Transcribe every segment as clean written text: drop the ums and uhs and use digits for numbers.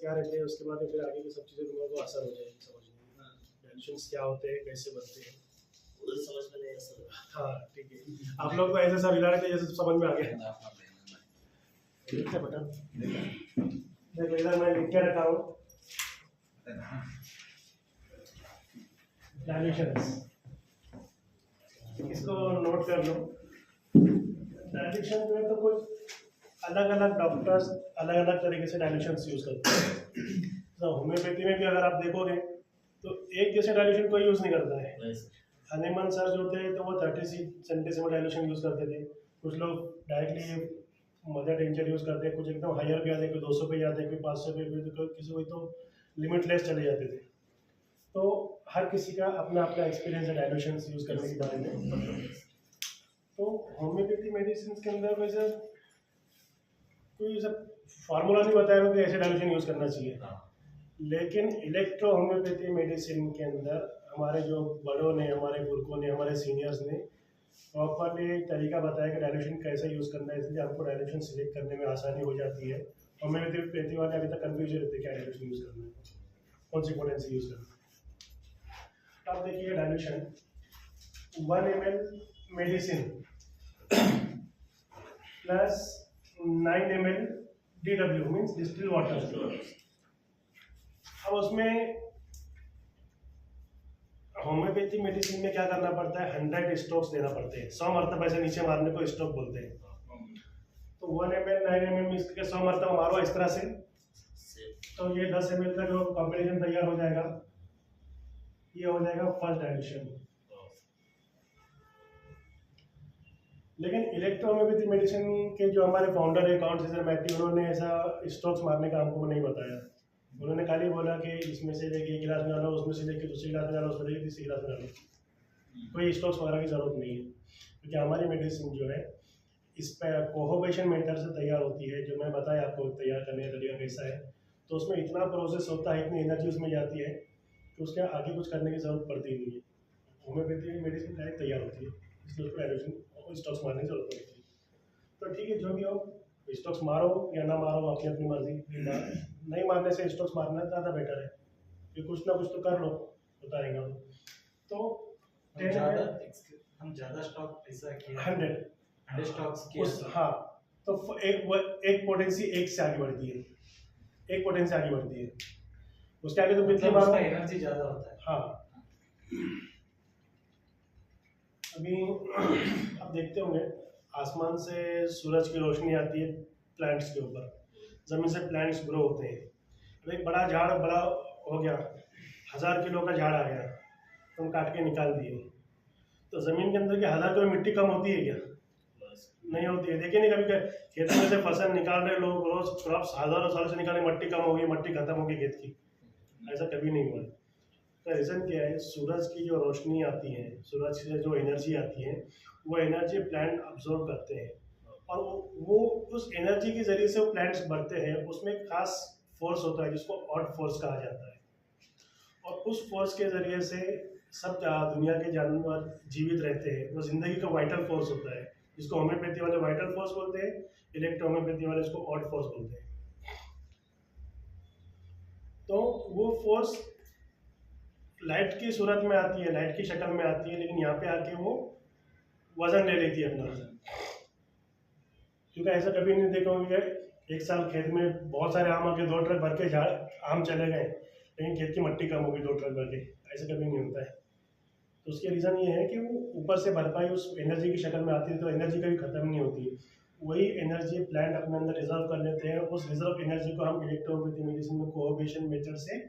क्या रहते हैं, उसके बाद फिर आगे की सब चीज़ें लोगों को आसान हो जाएगी समझने में। डाइल्यूशंस क्या होते हैं, कैसे बनते हैं, वो समझ में नहीं आया। हाँ ठीक है। आप लोग तो ऐसे सब हिला रहे थे जैसे समझ में आ गया। ठीक है बेटा, देखो इधर मैं लिख के रखा हूँ डाइल्यूशंस, इसको नोट कर लो। डाइल्यूशन में तो कुछ अलग अलग डॉक्टर्स अलग अलग तरीके से डाइल्यूशंस यूज़ करते हैं। तो होम्योपैथी में भी अगर आप देखोगे तो एक जैसे डाइल्यूशन कोई यूज़ नहीं करता है। हनीमन सर जो थे तो वो 30 सेंटीसीमल डाइल्यूशन यूज़ करते थे। कुछ लोग डायरेक्टली मदर टिंचर यूज़ करते हैं, कुछ एकदम हायर पे आते हैं, कोई 200 पे जाते हैं, कोई 500 पे, कोई किसी कोई तो लिमिटलेस चले जाते थे। तो हर किसी का अपना अपना एक्सपीरियंस है डाइल्यूशन यूज़ करने के बारे में। तो होम्योपैथी मेडिसिन के अंदर वैसे कोई सब फार्मूला नहीं बताया कि ऐसे डाइल्यूशन यूज़ करना चाहिए, लेकिन इलेक्ट्रो होम्योपैथी मेडिसिन के अंदर हमारे जो बड़ों ने, हमारे बुजुर्गों ने, हमारे सीनियर्स ने प्रॉपरली तरीका बताया कि डाइल्यूशन कैसे यूज़ करना है, इसलिए हमको डाइल्यूशन सिलेक्ट करने में आसानी हो जाती है। होम्योपैथी वाले अभी तक कन्फ्यूजन रहते हैं क्या डाइल्यूशन यूज़ करना है, कौन सी पोटेंसी यूज़ करना है। अब देखिए dilution 1 ml medicine plus 9 ml DW means distil water. अब उसमें होम्योपैथी मेडिसिन में क्या करना पड़ता है, 100 स्ट्रोक्स देना पड़ते हैं। 100 मरतबा ऐसे नीचे मारने को स्ट्रोक बोलते हैं। तो 1 ml 9 ml मिक्स करके 100 मरतबा मारो इस तरह से, तो ये 10 ml का जो कॉम्बिनेशन तैयार हो जाएगा, ये हो जाएगा फर्स्ट डाइल्यूशन। लेकिन इलेक्ट्रोहोम्योपैथी मेडिसिन के जो हमारे फाउंडर है काउंट सीजर मैटी, उन्होंने ऐसा स्ट्रोक्स मारने का हमको नहीं बताया। उन्होंने खाली बोला कि इसमें से लेके 1 गिलास में डालो, उसमें से लेके दूसरे गिलास में डालो, उसमें लेके तीसरे गिलास में डालो। कोई स्ट्रोक्स वगैरह की जरूरत नहीं है, क्योंकि हमारी मेडिसिन जो है इस पर कोहोबेशन मेथड से तैयार होती है। जो मैं बताया आपको तैयार करने का तरीका कैसा है, तो उसमें इतना प्रोसेस होता है, इतनी एनर्जी उसमें जाती है कि उसके आगे कुछ करने की जरूरत पड़ती नहीं है। होम्योपैथी मेडिसिन डायरेक्ट तैयार होती है, इसलिए उसको डाइल्यूशन स्टॉक्स मारने की जरूरत पड़ती है। तो ठीक है, जो भी हो, स्टॉक्स मारो या ना मारो अपनी अपनी मर्जी। नहीं मारने से स्टॉक्स मारना ज़्यादा बेटर है, कि कुछ ना कुछ तो कर लो, होता रहेगा। तो हम ज़्यादा स्टॉक ऐसा किया 100 स्टॉक्स उस, हाँ, तो एक पोटेंसी एक से आगे बढ़ती है, एक पोटेंसी आगे बढ़ती है, उसके आगे तो कितनी मारो, एनर्जी ज़्यादा होता है। हाँ। अभी आप देखते होंगे आसमान से सूरज की रोशनी आती है प्लांट्स के ऊपर, ज़मीन से प्लांट्स ग्रो होते हैं। अब एक बड़ा झाड़ बड़ा हो गया, 1000 किलो का झाड़ आ गया, तुम काट के निकाल दिए, तो ज़मीन के अंदर की 1000 किलो मिट्टी कम होती है क्या? नहीं होती है। देखिए नहीं कभी खेत में से फसल निकाल रहे लोग, रोज क्रॉप्स हज़ारों साल से निकाले, मट्टी कम हो गई, मट्टी खत्म हो गई खेत की, ऐसा कभी नहीं हुआ। तो रीज़न क्या है, सूरज की जो रोशनी आती है, सूरज से जो एनर्जी आती है, वो एनर्जी प्लांट अब्जॉर्ब करते हैं, और वो उस एनर्जी के जरिए से वो प्लांट्स बढ़ते हैं। उसमें एक खास फोर्स होता है जिसको ऑड फोर्स कहा जाता है, और उस फोर्स के जरिए से सब दुनिया के जानवर जीवित रहते हैं। वो जिंदगी का वाइटल फोर्स होता है, जिसको होम्योपैथी वाले वाइटल फोर्स बोलते हैं, इलेक्ट्रो होम्योपैथी वाले इसको ऑड फोर्स बोलते हैं। तो वो फोर्स लाइट की सूरत में आती है, लाइट की शक्ल में आती है, लेकिन यहाँ पे आके वो वजन ले लेती है अपना। क्योंकि ऐसा कभी नहीं देखा होगा, एक साल खेत में बहुत सारे आम आके 2 ट्रक भर के झाड़ आम चले गए, लेकिन खेत की मिट्टी कम हो गई 2 ट्रक भर के, ऐसा कभी नहीं होता है। तो उसके रीज़न ये है कि वो ऊपर से भरपाई उस एनर्जी की शक्ल में आती है, तो एनर्जी कभी ख़त्म नहीं होती है। वही एनर्जी प्लांट अपने अंदर रिजर्व कर लेते हैं, उस रिजर्व एनर्जी को हम इलेक्ट्रोहोम्योपैथी मेडिसिन में कोहोबेशन मेथड से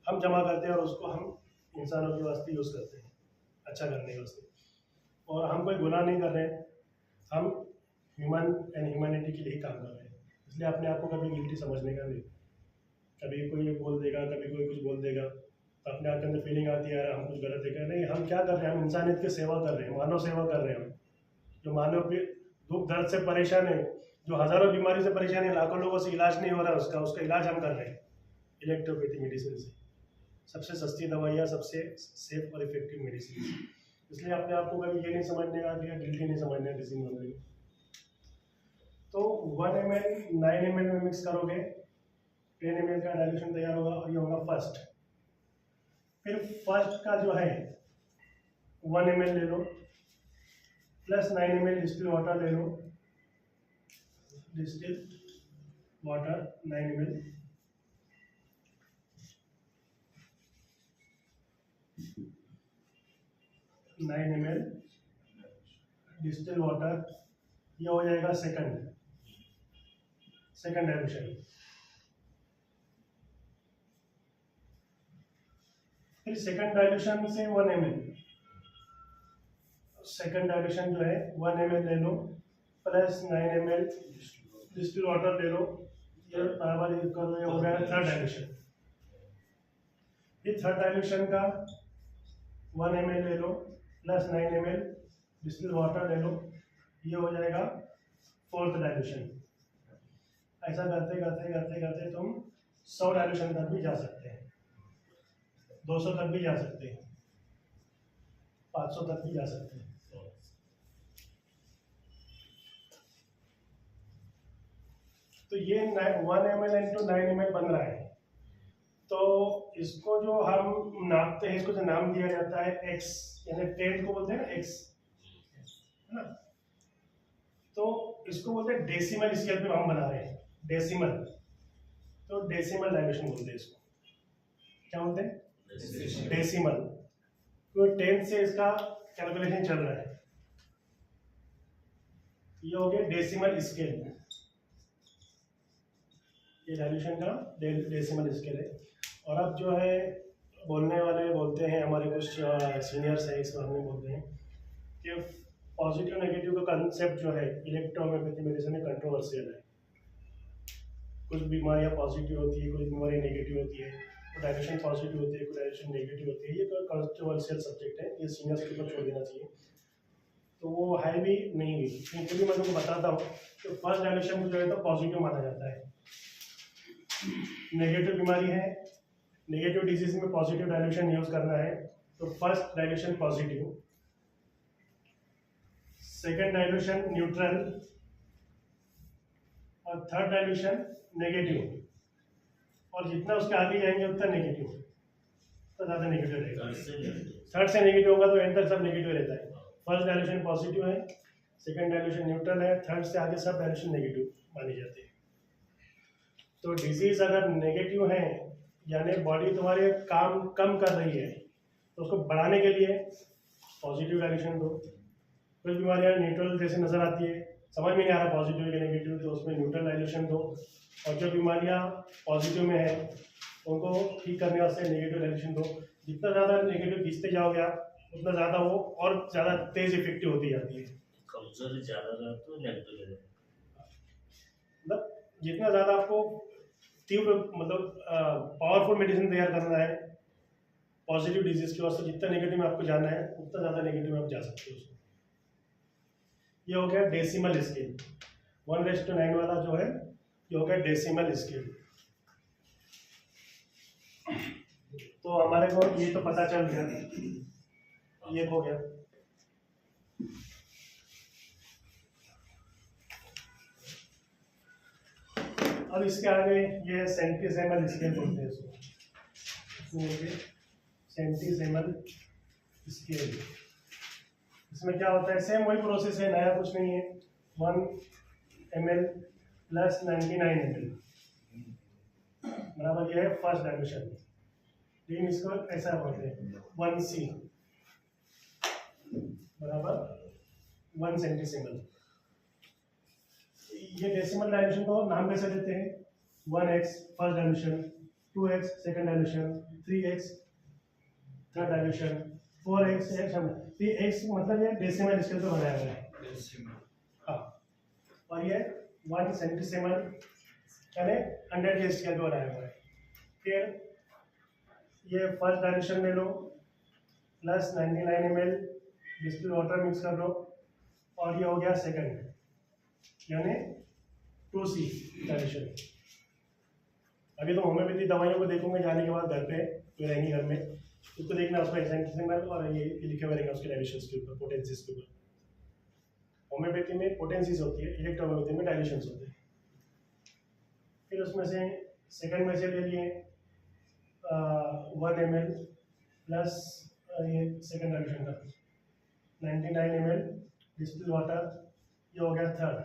हम जमा करते हैं, और उसको हम इंसानों के वास्ते यूज़ करते हैं अच्छा करने के वास्ते। और हम कोई गुनाह नहीं कर रहे हैं, हम ह्यूमन एंड ह्यूमैनिटी के लिए ही काम कर रहे हैं, इसलिए अपने आप को कभी गिल्टी समझने का नहीं। कभी कोई बोल देगा, कभी कोई कुछ बोल देगा, तो अपने आप के अंदर फीलिंग आती है यार हम कुछ गलत है। नहीं, हम क्या कर रहे हैं, हम इंसानियत की सेवा कर रहे हैं, मानव सेवा कर रहे हैं। हम जो मानव के दुख दर्द से परेशान है, जो हज़ारों बीमारी से परेशान है, लाखों लोगों से इलाज नहीं हो रहा है, उसका इलाज हम कर रहे हैं इलेक्ट्रोपैथी मेडिसिन से। सबसे सस्ती दवाइयाँ, सबसे सेफ और इफेक्टिव मेडिसिन। इसलिए अपने आप को कभी ये नहीं समझने का या गिल्टी नहीं समझने डिसीजन होने में। तो 1 ml 9 ml में मिक्स करोगे 10 ml का डाइल्यूशन तैयार होगा और ये होगा फर्स्ट। फिर फर्स्ट का जो है 1 ml ले लो प्लस 9 ml डिस्टिल वाटर ले लो, distil water 9 ml, distil water, ये हो जाएगा सेकंड डाइल्यूशन। फिर सेकंड डाइल्यूशन से 1 ml, सेकंड डाइल्यूशन जो है 1 ml ले लो प्लस 9 ml डिस्टिल वाटर ले लो, ये बराबर कर दो, ये हो गया थर्ड डाइल्यूशन। फिर थर्ड डाइल्यूशन का 1 ml ले लो प्लस 9 ml डिस्टिल वाटर ले लो, ये हो जाएगा फोर्थ डाइल्यूशन। ऐसा करते करते करते करते तुम 100 डाइल्यूशन तक भी जा सकते हैं, 200 तक भी जा सकते हैं, 500 तक भी जा सकते हैं। तो ये 1 ml इंटू 9 ml बन रहा है। तो इसको जो हम नापते हैं, इसको जो नाम दिया जाता है x, यानी 10 को बोलते हैं ना x, है ना। तो इसको बोलते हैं डेसिमल स्केल पे हम बना रहे हैं, डेसिमल। तो डेसिमल डाइल्यूशन बोलते हैं इसको। क्या बोलते हैं? डेसिमल। तो 10 से इसका कैलकुलेशन चल रहा है। ये हो गया डेसिमल स्केल, ये डाइल्यूशन का डेसिमल स्केल है। और अब जो है बोलने वाले बोलते हैं, हमारे कुछ सीनियर्स हैं इस मामले में बोलते हैं कि पॉजिटिव नेगेटिव का कंसेप्ट जो है इलेक्ट्रोहोम्योपैथी मेडिसिन में कंट्रोवर्शियल है। कुछ बीमारियां पॉजिटिव होती है, कुछ बीमारियां नेगेटिव होती है, कुछ डाइल्यूशन पॉजिटिव होती है, कुछ डाइल्यूशन नेगेटिव होती है। ये कोई कंट्रोवर्शियल सब्जेक्ट है, ये सीनियर्स के ऊपर छोड़ देना चाहिए। तो वो है भी नहीं भी, क्योंकि मैं तुमको बताता हूँ कि फर्स्ट डाइल्यूशन को जो है तो पॉजिटिव माना जाता है। नेगेटिव बीमारी है, नेगेटिव डिजीज में पॉजिटिव डाइल्यूशन यूज करना है, तो first dilution positive, second dilution neutral और थर्ड डाइल्यूशन नेगेटिव। और जितना उसके आगे जाएंगे उतना नेगेटिव, तो ज़्यादा नेगेटिव रहेगा। थर्ड से नेगेटिव होगा तो एंड तक सब नेगेटिव रहता है। फर्स्ट डाइल्यूशन पॉजिटिव है, सेकेंड डाइल्यूशन न्यूट्रल है, थर्ड से आगे सब डाइल्यूशन नेगेटिव मानी जाती है। तो डिजीज अगर नेगेटिव है, यानी बॉडी तुम्हारे काम कम कर रही है, तो उसको बढ़ाने के लिए पॉजिटिव डाइल्यूशन दो। कुछ बीमारियाँ न्यूट्रल जैसे नजर आती है, समझ में नहीं आ रहा पॉजिटिव या नेगेटिव, तो उसमें न्यूट्रल डाइल्यूशन दो। और जो बीमारियाँ पॉजिटिव में है उनको ठीक करने वास्ते नेगेटिव डाइल्यूशन दो। जितना ज़्यादा नेगेटिव खींचते जाओगे आप, उतना ज़्यादा वो और ज़्यादा तेज इफेक्टिव होती जाती है। कमजोरी ज्यादा रहा तो नेगेटिव ले, मतलब जितना ज़्यादा आपको तीव्र मतलब पावरफुल मेडिसिन तैयार करना है पॉजिटिव डिजीज के वास्ते, जितना नेगेटिव में आपको जाना है उतना ज़्यादा नेगेटिव में आप जा सकते हो उसमें। ये हो गया डेसिमल स्केल, 1:9 वाला जो है ये हो गया डेसिमल स्केल। तो हमारे को ये तो पता चल गया, ये हो गया। अब इसके आगे ये सेंटीसेमल स्केल बोलते हैं इसको, सेंटीसेमल स्केल। इसमें क्या होता है, सेम वही प्रोसेस है, नया कुछ नहीं है। 1 ml प्लस 99 ml बराबर ये है फर्स्ट डाइल्यूशन। लेकिन इसको ऐसा बोलते हैं 1C बराबर 1 सेंटीसेमल। ये डेसिमल डाइल्यूशन को नाम कैसे देते हैं, 1x first dilution, 2x second dilution, 3x third dilution, 4x x मतलब ये डेसिमल स्केल पे बनाया हुआ है। हाँ, और ये 1 सेंटीसेमल यानी 100 के स्केल पे बनाया हुआ है। फिर ये फर्स्ट डाइल्यूशन ले लो plus 99 ml distil water mix कर लो, और ये हो गया सेकंड यानी 2C डाइल्यूशन। अभी तो होम्योपैथी दवाइयों को देखोगे जाने के बाद घर पे जो रहेंगी घर में, उसको देखना उसका सेंटीसेमल और ये लिखे हुए रहेंगे उसके डाइल्यूशंस के ऊपर, पोटेंसीज के ऊपर। होम्योपैथी में पोटेंसीज होती है, इलेक्ट्रोहोम्योपैथी में डाइल्यूशंस होते हैं। फिर उसमें से सेकंड में से ले लिए 1 ml प्लस ये सेकंड डाइल्यूशन का 99 ml डिस्टिल वाटर, ये हो गया थर्ड।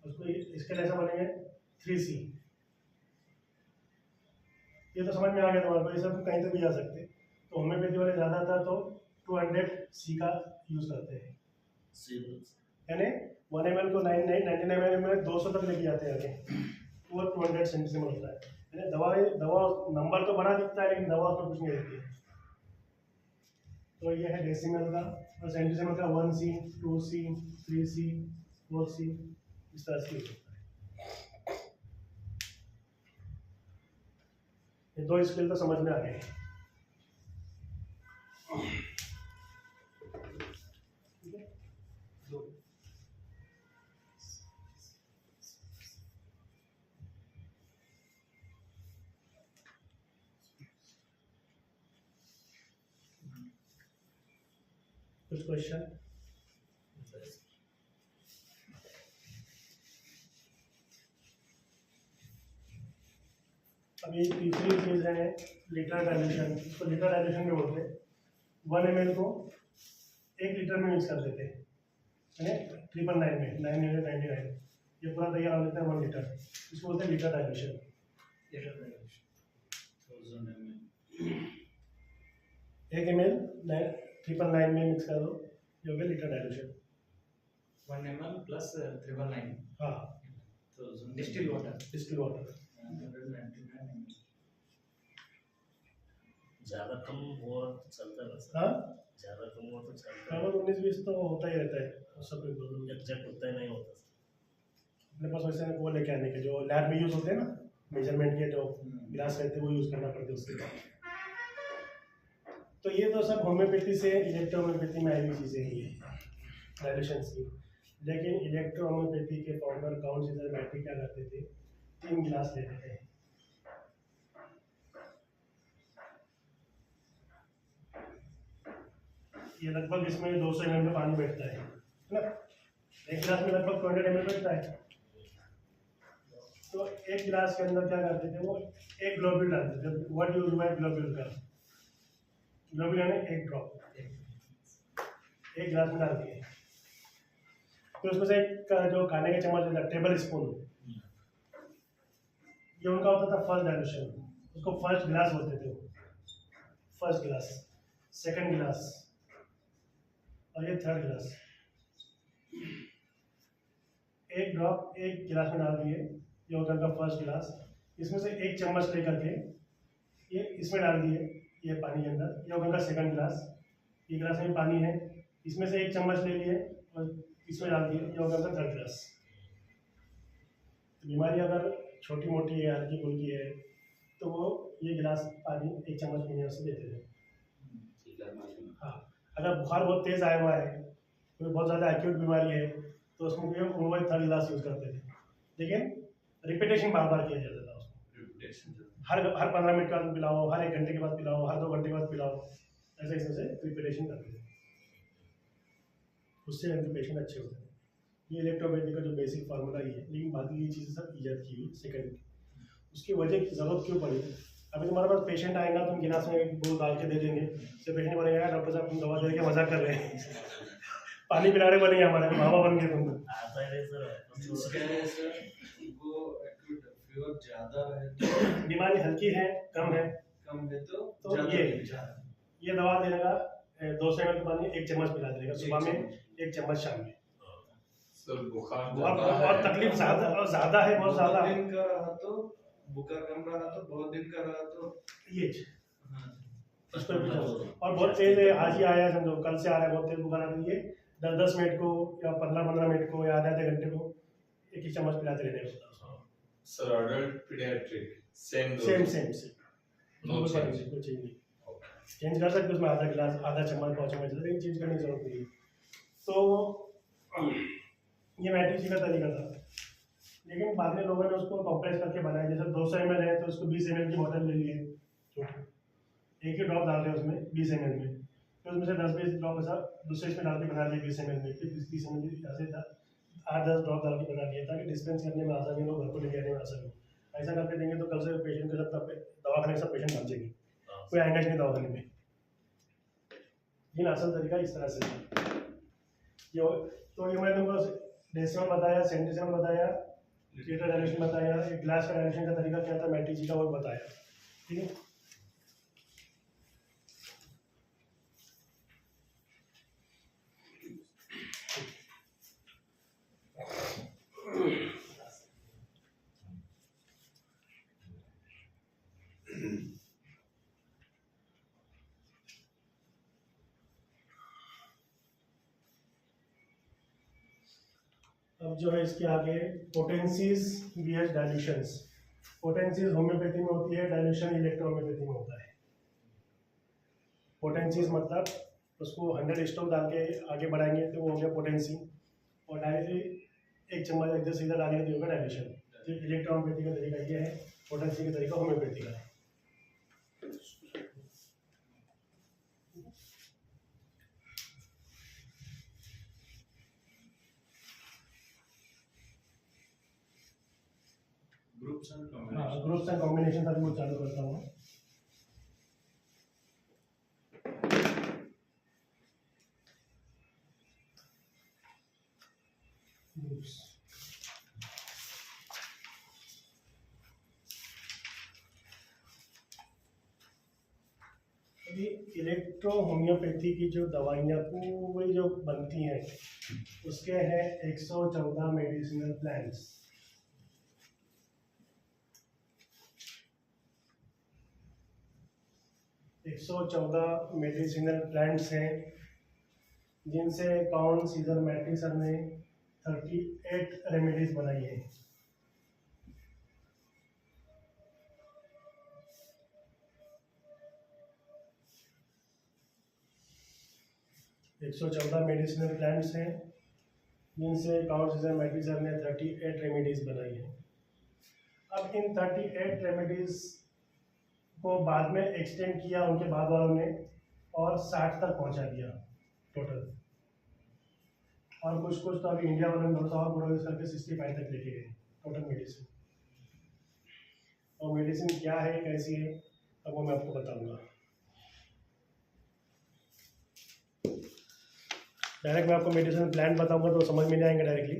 उसको इसके लिए ऐसा बनेंगे 3C। ये तो समझ में आ गया तुम्हारे को, ये सब कहीं तो भी जा सकते। तो होम्योपैथी वाले ज़्यादा था तो 200C का यूज़ करते हैं, यानी 1 ml को 99 ml में 200 तक लेके जाते हैं आगे, तो वो 200 सेंटीसीमल होता है। यानी दवा नंबर तो बड़ा दिखता है लेकिन दवा उसमें कुछ नहीं रहती है। तो ये है डेसिमल का, और सेंटीसीमल का 1C 2C 3C 4C इस तरह से होता है। ये दो स्केल तो समझ में आ गए। कुछ क्वेश्चन? अब ये तीसरी चीज है लीटर डाइल्यूशन। इसको लीटर डाइल्यूशन में बोलते हैं। 1 ml को 1 लीटर में मिक्स कर देते हैं, यानी 999 में 999 ये पूरा तैयार हो जाता है 1 लीटर। इसको बोलते हैं लीटर डाइल्यूशन। 1 ml 999 में मिक्स कर दो, ये हो गया लीटर डाइल्यूशन। 1 ml plus 999 हाँ, डिस्टिल वाटर ज्यादा कम हुआ तो चलता है सर। हाँ ज्यादा कम हुआ तो चलता है, लगभग 19-20 तो होता ही रहता है, सब कोई प्रॉब्लम नहीं। एग्जैक्ट उतना ही नहीं होता सर। अपने पास वैसे वो लेके आने के जो लैब में यूज होते हैं ना, मेजरमेंट के जो गिलास रहते हैं वो यूज करना पड़ते हैं उसके बाद। तो ये तो सब होम्योपैथी से इलेक्ट्रो होम्योपैथी में आई हुई चीज़ें ही है डाइल्यूशन की। लेकिन इलेक्ट्रो होम्योपैथी के फाउंडर काउंट सीजर मैट्री क्या करते थे, 3 गिलास लेते थे। ये लगभग इसमें 200 ml में पानी बैठता है ना, एक गिलास में लगभग 200 ml बैठता है। तो एक गिलास के अंदर क्या करते थे, वो एक ग्लोब्यूल डालते थे। व्हाट यूज बाय ग्लोब्यूल का, ग्लोब्यूल यानी एक ड्रॉप एक गिलास में डाल दिए। फिर उसमें से एक जो खाने के चम्मच होता है टेबल स्पून, ये उनका होता था फर्स्ट डाइल्यूशन। उसको फर्स्ट गिलास बोलते थे, फर्स्ट गिलास, सेकंड गिलास और ये थर्ड गिलास। एक ड्रॉप एक गिलास में डाल दिए, ये होता था फर्स्ट गिलास। इसमें से एक चम्मच लेकर के ये इसमें डाल दिए, ये पानी के अंदर, ये होगा सेकंड गिलास। ये गिलास में पानी है, इसमें से एक चम्मच ले लिए और इसमें डाल दिए, ये होगा थर्ड गिलास। बीमारी अगर छोटी मोटी है, हल्की फुल्की है, तो वो ये गिलास पानी एक चम्मच पीने से देते थे। हाँ, अगर बुखार बहुत तेज आया हुआ है, कोई बहुत ज़्यादा एक्यूट बीमारी है, तो उसमें भी हम वही थर्ड गिलास यूज़ करते थे। लेकिन रिपीटेशन बार बार किया जाता था उसको, हर 15 मिनट के बाद पिलाओ, हर 1 घंटे के बाद पिलाओ, हर 2 घंटे के बाद पिलाओ, ऐसे ऐसे से रिपीटेशन करते थे। उससे पेशेंट अच्छे होते हैं। ये इलेक्ट्रोपैथी का जो बेसिक फार्मूला ही है, लेकिन बाकी ये चीज़ें सब ईजाद की हुई सेकंड। उसकी वजह की ज़रूरत क्यों पड़ी? अभी तुम्हारे पास पेशेंट आएगा, तुम गिलास में एक बूंद डाल के दे देंगे, तो पेशेंट बोलेगा डॉक्टर साहब तुम दवा दे के मजाक कर रहे हैं पानी पिलाने बनेंगे हमारे बाबा बन गए तुम। आता है सर, फीवर ज्यादा है तो बीमारी हल्की है, कम है तो ये दवा देगा 200 ml पानी 1 चम्मच पिला देगा, सुबह में 1 चम्मच, शाम में। सर बुखार बहुत तकलीफ ज्यादा है, बहुत ज्यादा। दिन का रहा तो बुखार कम रहा तो बहुत दिन का रहा तो ये उस पर भी और बहुत तेज है, आज ही आया समझो, कल से आ रहा है, बहुत तेज बुखार आ रही है, 10-10 मिनट को या 15-15 मिनट को या आधे घंटे को 1 चम्मच पिलाते रहने का। Sir adult paediatric same no change नहीं, चेंज कर सकते उसमें आधा गिलास, आधा चम्मच, 5 चम्मच, लेकिन चेंज करने की जरूरत नहीं है। तो ये मैट्रिक्स का तरीका था, लेकिन बाद में लोगों ने उसको कॉम्प्रेस करके बनाया। जैसे 200 ml है तो उसको 20 ml की बोतल ले लिए, एक ही ड्रॉप डाल रहे हैं उसमें 20 ml में, फिर उसमें से 10-20 ड्रॉप ऐसा दूसरे इसमें डाल के बना दिए 20 ml में, फिर 30 ml ऐसे 8-10 ड्रॉप डाल के बना दिए, ताकि डिस्पेंस करने में आसानी हो, घर को लेके आने में आसानी हो। ऐसा करके देंगे तो कल से पेशेंट के साथ दवाखाने से पेशेंट भाग जाएगी, हाँ कोई आएगा ही नहीं दवाखाने में। लेकिन असल तरीका इस तरह से है। ये तो ये मैंने तुमको डेसिमल बताया, सेंटीसीमल बताया, लीटर डायलेशन बताया, एक ग्लास का डायलेशन का तरीका क्या था, मैट्रिक्स का वो बताया, ठीक है। अब जो है इसके आगे पोटेंसीज बीएच डायल्यूशंस। पोटेंसीज होम्योपैथी में होती है, डायल्यूशन इलेक्ट्रोहोम्योपैथी में होता है। पोटेंसीज मतलब उसको 100 स्टोक डाल के आगे बढ़ाएंगे तो वो हो गया पोटेंसी, और डायरेक्टली 1 चम्मच इधर से इधर डालेंगे तो होगा डायल्यूशन। तो इलेक्ट्रोहोम्योपैथी का तरीका ये है, पोटेंसी का तरीका होम्योपैथी का है। ग्रुप्स एंड हाँ, कॉम्बिनेशन। ग्रुप्स एंड कॉम्बिनेशन अभी मैं चालू करता हूँ। ग्रुप्स अभी इलेक्ट्रो होम्योपैथी की जो दवाइयाँ पूरी जो बनती हैं उसके हैं 114 मेडिसिनल प्लांट्स। 114 मेडिसिनल प्लांट्स हैं, जिनसे काउंट सीजर मैट्री सर ने 38 रेमेडीज बनाई हैं। एक 114 मेडिसिनल प्लांट्स हैं, जिनसे काउंट सीजर मैट्री सर ने 38 रेमेडीज बनाई हैं। अब इन 38 रेमेडीज को बाद में एक्सटेंड किया उनके बाद वालों ने और 60 तक पहुंचा दिया टोटल, और कुछ तो अभी इंडिया वालों ने थोड़ा सा और प्रोग्रेस करके 65 तक लेके गए टोटल मेडिसिन। और मेडिसिन क्या है, कैसी है, अब वो मैं आपको बताऊंगा। डायरेक्ट मैं आपको मेडिसिन प्लान बताऊंगा तो समझ में नहीं आएंगे डायरेक्टली।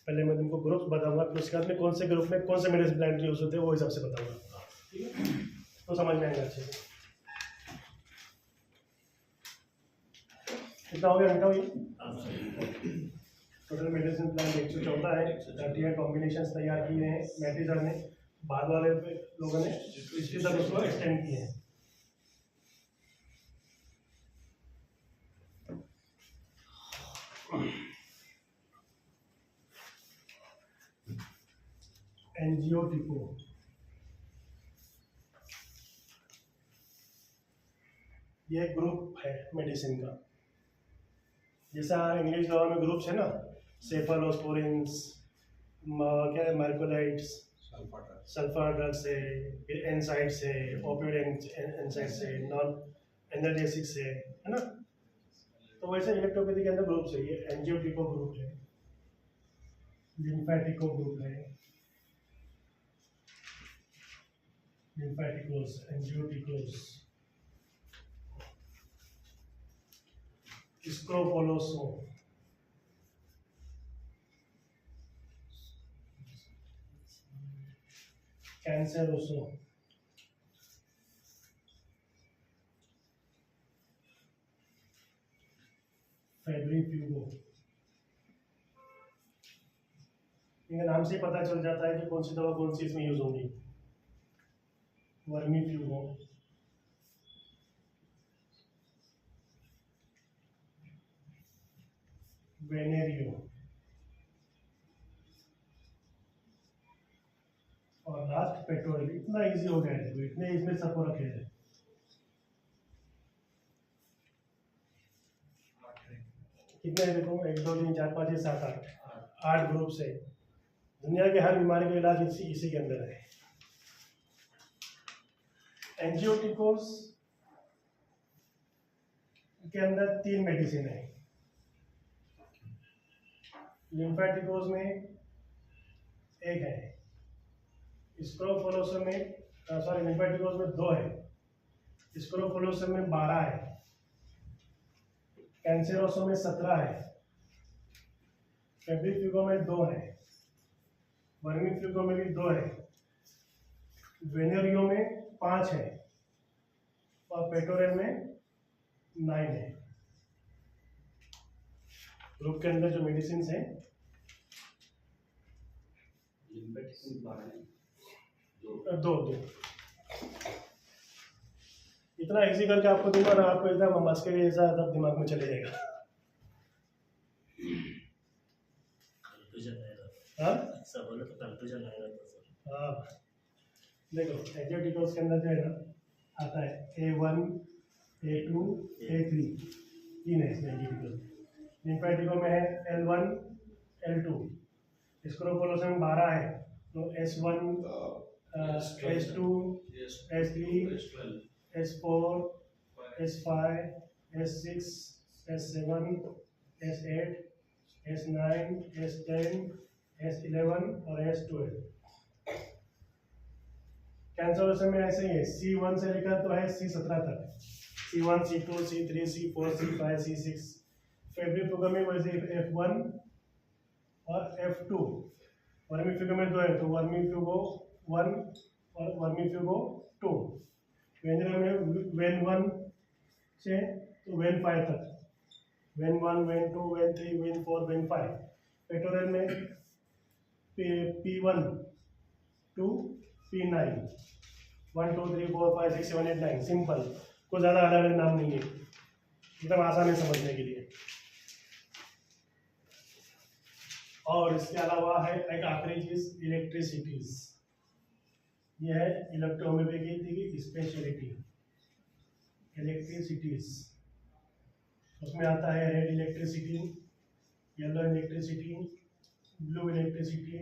पहले मैं तुमको ग्रुप बताऊंगा, फिर उसके बाद में कौन से ग्रुप में कौन से मेडिसिन प्लान यूज होते हैं वो हिसाब से बताऊंगा, ठीक है, तो समझ में आएगा अच्छे से। कितना हो गया बेटा? ये टोटल मेडिसिन प्लान 114 है, 38 कॉम्बिनेशन तैयार किए हैं मैट्री सर ने, बाद वाले लोगों ने इसके तक उसको एक्सटेंड किए हैं। एंजियोटिको, ये ग्रुप है मेडिसिन का। जैसा इंग्लिश दवा में ग्रुप्स है ना, सेफलोस्पोरिन्स, क्या है, मार्कोलाइट्स, सल्फर ड्रग्स है, फिर एनसाइड्स है, ओपियोइड एनसाइड्स है, नॉन एनाल्जेसिक्स है ना। तो वैसे इलेक्ट्रोपैथी के अंदर ग्रुप्स है। ये एंजियोटिको ग्रुप है, लिम्फेटिको ग्रुप है, लिम्फेटिकोस, एंजियोटिकोस, स्क्रोफोलोसो, कैंसरोसो, फेब्रिफ्यूगो। इनके नाम से पता चल जाता है कि कौन सी दवा कौन सी इसमें यूज होगी। वर्मीफ्यूगो, वेनेरियो, और लास्ट पेट्रोल। इतना इजी हो गया है, इतने इसमें सबको रखे हैं। कितने हैं देखो, 1 2 3 4 5 6 7 8 ग्रुप से दुनिया के हर बीमारी का इलाज इसी के अंदर है। एंजियोटिकोस के अंदर 3 मेडिसिन है। लिम्फेटिकोस में एक है, स्क्रोफोलोसम में सॉरी लिम्फेटिकोस में 2 है, स्क्रोफोलोसम में 12 है, कैंसेरोसम में 17 है, फेब्रिफ्यूगो में 2 है, वर्मीफ्यूगो में भी 2 है, वेनेरियो में 5 है और पेटोरेल में 9 है। ग्रुप के अंदर जो मेडिसिन है दो इतना इजी करके आपको दूंगा ना, आपको एकदम मस्के के जैसा एकदम दिमाग में चले जाएगा। कंफ्यूजन नहीं रहता, हाँ ऐसा बोले तो कंफ्यूजन नहीं रहता सर। हाँ देखो एंटीबायोटिक्स के अंदर जो है ना आता है A1 A2 A3 तीन है इसमें एंटीबायोटिक्स। लिम्फेटिको में है L1 L2, स्क्रोफोलोसम में 12 है तो S1 S2 S3 S4 S5 S6 S7 S8 S9 S10 S11 और S12। कैंसरोसम में ऐसे ही है, C1 से लेकर तो है C17 तक, C1 C2 C3 C4 C5 C6। फेब्रिफ्यूगो में वैसे F1 और F2। वर्मीफ्यूगो में 2 है तो वर्मीफ्यूगो 1 और वर्मीफ्यूगो 2। वेनेरियो में वेन 1 से तो वेन 5 तक, when 1 when 2 when 3 when 4 when 5। पेटोरेल में P1 2 P9 1 2 3 4 5 6 7 8 9। सिंपल, कोई ज़्यादा अलग अलग नाम नहीं है, एकदम आसान है समझने के लिए। और इसके अलावा है एक आखिरी चीज इलेक्ट्रिसिटीज। ये है इलेक्ट्रोहोम्योपैथी की स्पेशलिटी, इलेक्ट्रिसिटीज। उसमें आता है red electricity, yellow electricity, blue electricity,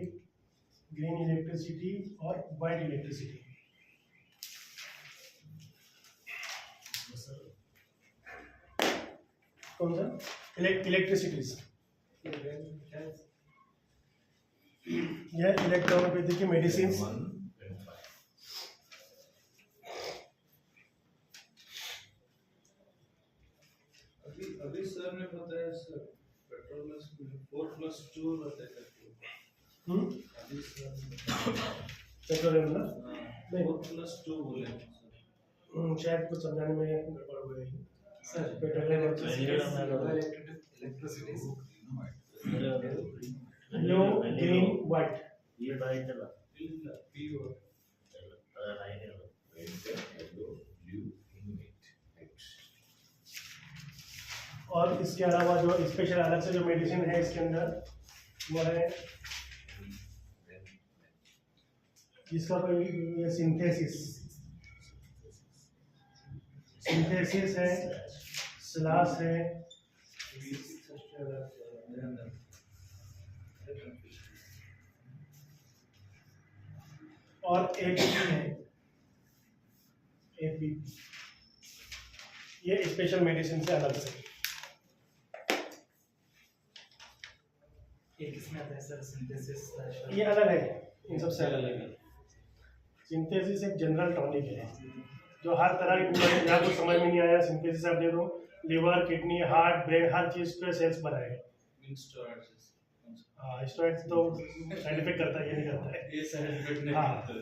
green electricity और वाइट इलेक्ट्रिसिटी। सर कौन सा इलेक्ट्रिसिटीज? यह इलेक्ट्रोहोम्योपैथी की मेडिसिन। अभी सर ने बताया सर पेट्रोल 4+2 रहता है करके। अभी सर पेट्रोल ना नहीं 4+2 बोले सर। शायद कुछ समझाने में गड़बड़ हो गई sir petrol electricity blue green white. ये डाइट है ना, ಇಲ್ಲ PO लाइन है और इसके अलावा जो स्पेशल अलग से जो मेडिसिन है इसके अंदर वो है इसका कोई ये सिंथेसिस है, स्लास है, और एपीपी है। एपीपी ये स्पेशल मेडिसिन से अलग से। ये किसमें आता है सर सिंथेसिस? ये अलग है, इन सबसे अलग है। सिंथेसिस एक जनरल टॉनिक है जो हर तरह की बीमारी जहाँ को समझ में नहीं आया सिंथेसिस आप दे दो, लिवर किडनी हार्ट ब्रेन हर चीज पे सेल्स बनाएगा। हाँ स्टेरॉइड्स तो साइड इफेक्ट करता है, ये नहीं करता है। ये साइड इफेक्ट नहीं हाँ। करता है।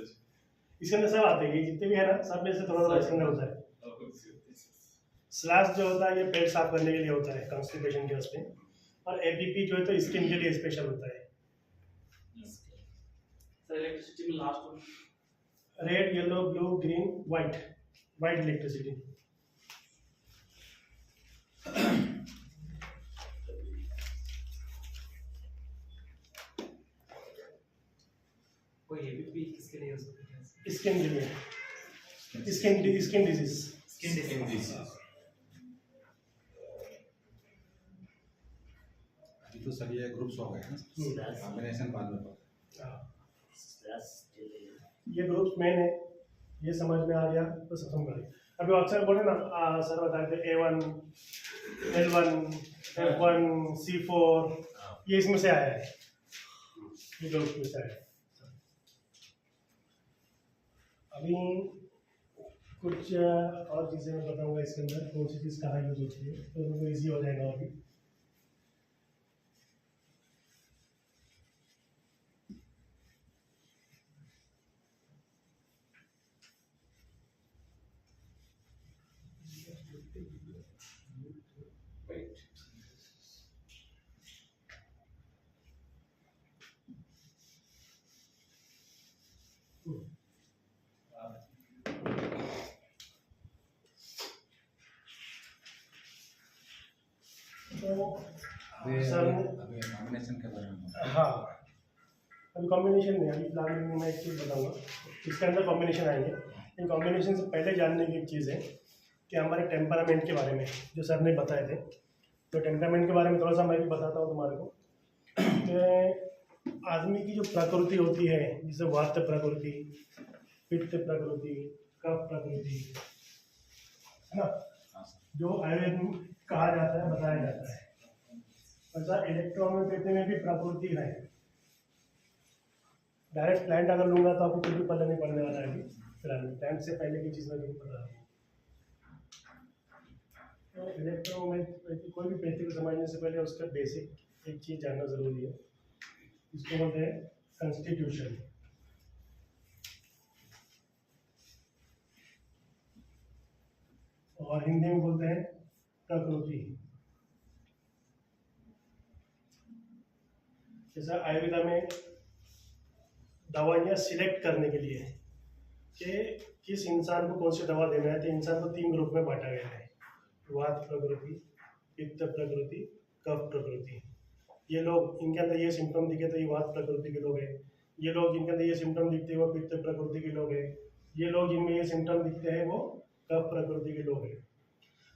इसके अंदर सब आते हैं, ये जितने भी है ना सब में से थोड़ा थोड़ा इसके अंदर होता है। स्लैश जो होता है ये पेट साफ करने के लिए होता है कॉन्स्टिपेशन के वास्ते, और एपीपी जो है तो स्किन के लिए स्पेशल होता है। सर इलेक्ट्रिसिटी में last red yellow blue green white, white electricity. कोई एबीपी किसके लिए यूज होता है? स्किन के लिए, स्किन डिजीज। Skin disease. अभी तो सर ये ग्रुप्स हो गए ना, कॉम्बिनेशन बाद में ये ग्रुप्स मेन है, ये समझ में आ गया तो सब समझ गए। अभी अक्सर बोले ना सर बताए थे A1 L1 F1 C4 ये इसमें से आया है, ये ग्रुप्स में से आया है। अभी कुछ और चीज़ें मैं बताऊंगा इसके अंदर कौन सी चीज़ कहाँ यूज होती है, तो उनको ईजी हो जाएगा और भी। तो अभी सर अभी कॉम्बिनेशन के बारे में हाँ, अभी कॉम्बिनेशन नहीं, अभी फिलहाल में मैं एक चीज़ बताऊंगा, इसके अंदर कॉम्बिनेशन आएंगे। इन कॉम्बिनेशन से पहले जानने की एक चीज़ है कि हमारे टेम्परामेंट के बारे में जो सर ने बताए थे, तो टेम्परामेंट के बारे में थोड़ा सा मैं भी बताता हूँ तुम्हारे को कि आदमी की जो प्रकृति होती है, जैसे वात प्रकृति, पित्त प्रकृति, कफ प्रकृति, है ना, जो आयुर्वेद में कहा जाता है, बताया जाता है, ऐसा इलेक्ट्रोहोम्योपैथी में भी प्रकृति है। डायरेक्ट प्लांट अगर लूंगा तो आपको कुछ भी पता नहीं पड़ने वाला है। फिलहाल प्लांट से पहले की चीज़ में नहीं पता है। तो इलेक्ट्रोहोम्योपैथी कोई भी पैथी को समझने से पहले उसका बेसिक एक चीज़ जानना ज़रूरी है, इसको बोलते हैं कंस्टिट्यूशन। और हिंदी में बोलते हैं प्रकृति। जैसा आयुर्वेदा में दवाइयाँ सिलेक्ट करने के लिए कि किस इंसान को कौन सी दवा देना है, तो इंसान को 3 ग्रुप में बांटा गया है, वात प्रकृति, पित्त प्रकृति, कफ प्रकृति। ये लोग, इनके अंदर ये सिम्टम दिखे तो ये वात प्रकृति के लोग हैं, ये लोग जिनके अंदर ये सिम्टम दिखते हैं वो पित्त प्रकृति के लोग हैं, ये लोग जिनमें ये सिम्टम दिखते हैं वो कफ प्रकृति के लोग हैं।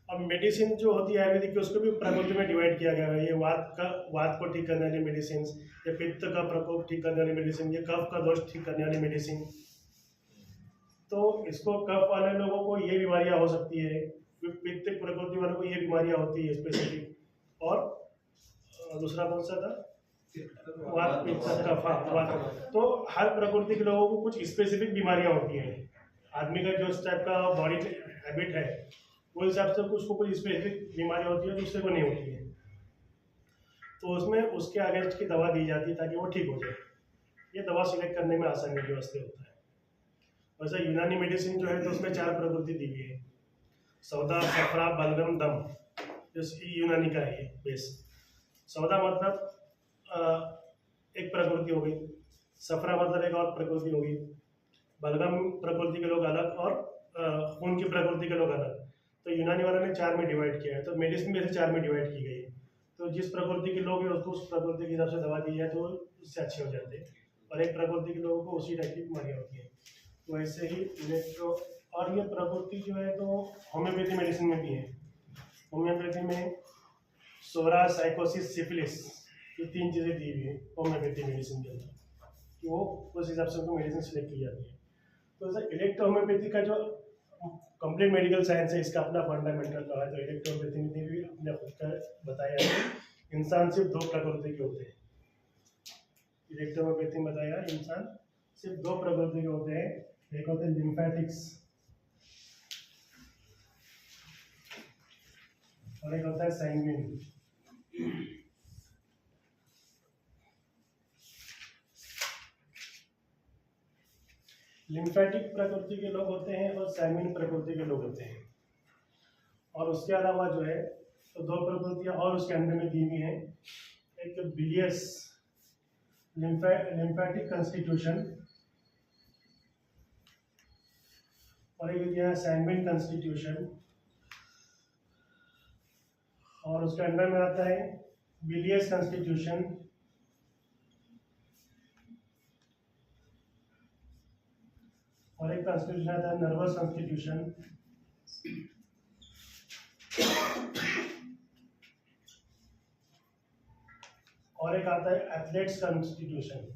अब मेडिसिन जो होती है आयुर्वेदिक की, उसको भी प्रकृति में डिवाइड किया गया है। ये वात को ठीक करने वाली मेडिसिन, ये पित्त का प्रकोप ठीक करने वाली मेडिसिन, ये कफ का दोष ठीक करने वाली मेडिसिन। तो इसको कफ वाले लोगों को ये बीमारियां हो सकती है, पित्त प्रकृति वालों को ये बीमारियां होती है स्पेसिफिक, और दूसरा कौन सा था, वात पित्त कफ। तो हर प्रकृति के लोगों को कुछ स्पेसिफिक बीमारियां होती हैं। आदमी का जो इस टाइप का बॉडी हैबिट है वो हिसाब से उसको कोई स्पेसिफिक बीमारी होती है, दूसरे को नहीं होती है, तो उसमें उसके अगेंस्ट की दवा दी जाती है ताकि वो ठीक हो जाए। ये दवा सिलेक्ट करने में आसानी की वास्ते होता है। वैसे यूनानी मेडिसिन जो है तो उसमें 4 प्रकृति दी गई है, सौदा, सफरा, बलगम, दम। जैसे यूनानी का है ये बेस। सौदा मतलब एक प्रकृति हो गई, सफरा मतलब एक और प्रकृति हो गई, बलगम प्रकृति के लोग अलग, और खून की प्रकृति के लोग अलग। तो यूनानी वालों ने 4 में डिवाइड किया है, तो मेडिसिन में से 4 में डिवाइड की गई है। तो जिस प्रकृति के लोग हैं उसको उस प्रकृति के हिसाब से दवा दी जाए तो उससे अच्छे हो जाते हैं, और एक प्रकृति के लोगों को उसी टाइप की बीमारियाँ होती हैं। तो ऐसे ही इलेक्ट्रो, और ये प्रकृति जो है तो होम्योपैथी मेडिसिन में भी है। होम्योपैथी में सोरा, साइकोसिस, सिफिलिस, ये 3 चीज़ें दी हुई है होम्योपैथी मेडिसिन के अंदर, कि वो उस हिसाब से उनको मेडिसिन सिलेक्ट की जाती है। तो सर इलेक्ट्रोहोम्योपैथी का जो कंप्लीट मेडिकल साइंस है, इसका अपना फंडामेंटल रहा है। तो इलेक्ट्रोहोम्योपैथी ने भी अपने खुद का बताया है, इंसान सिर्फ 2 प्रकृति के होते हैं। इलेक्ट्रोहोम्योपैथी में बताया इंसान सिर्फ 2 प्रकृति के होते हैं, एक होते हैं लिम्फेटिक्स और एक होता है सैंग्विन। लिम्फेटिक प्रकृति के लोग होते हैं और सैंग्विन प्रकृति के लोग होते हैं। और उसके अलावा जो है तो 2 प्रकृतियां और उसके अंदर में दी हुई हैं, एक बिलियस लिम्फेटिक कंस्टिट्यूशन, और एक दिया है सैंग्विन कंस्टिट्यूशन, और उसके अंदर में आता है बिलियस कंस्टिट्यूशन, और एक कंस्टिट्यूशन आता है नर्वस कंस्टिट्यूशन, और एक आता है एथलेट्स कंस्टिट्यूशन।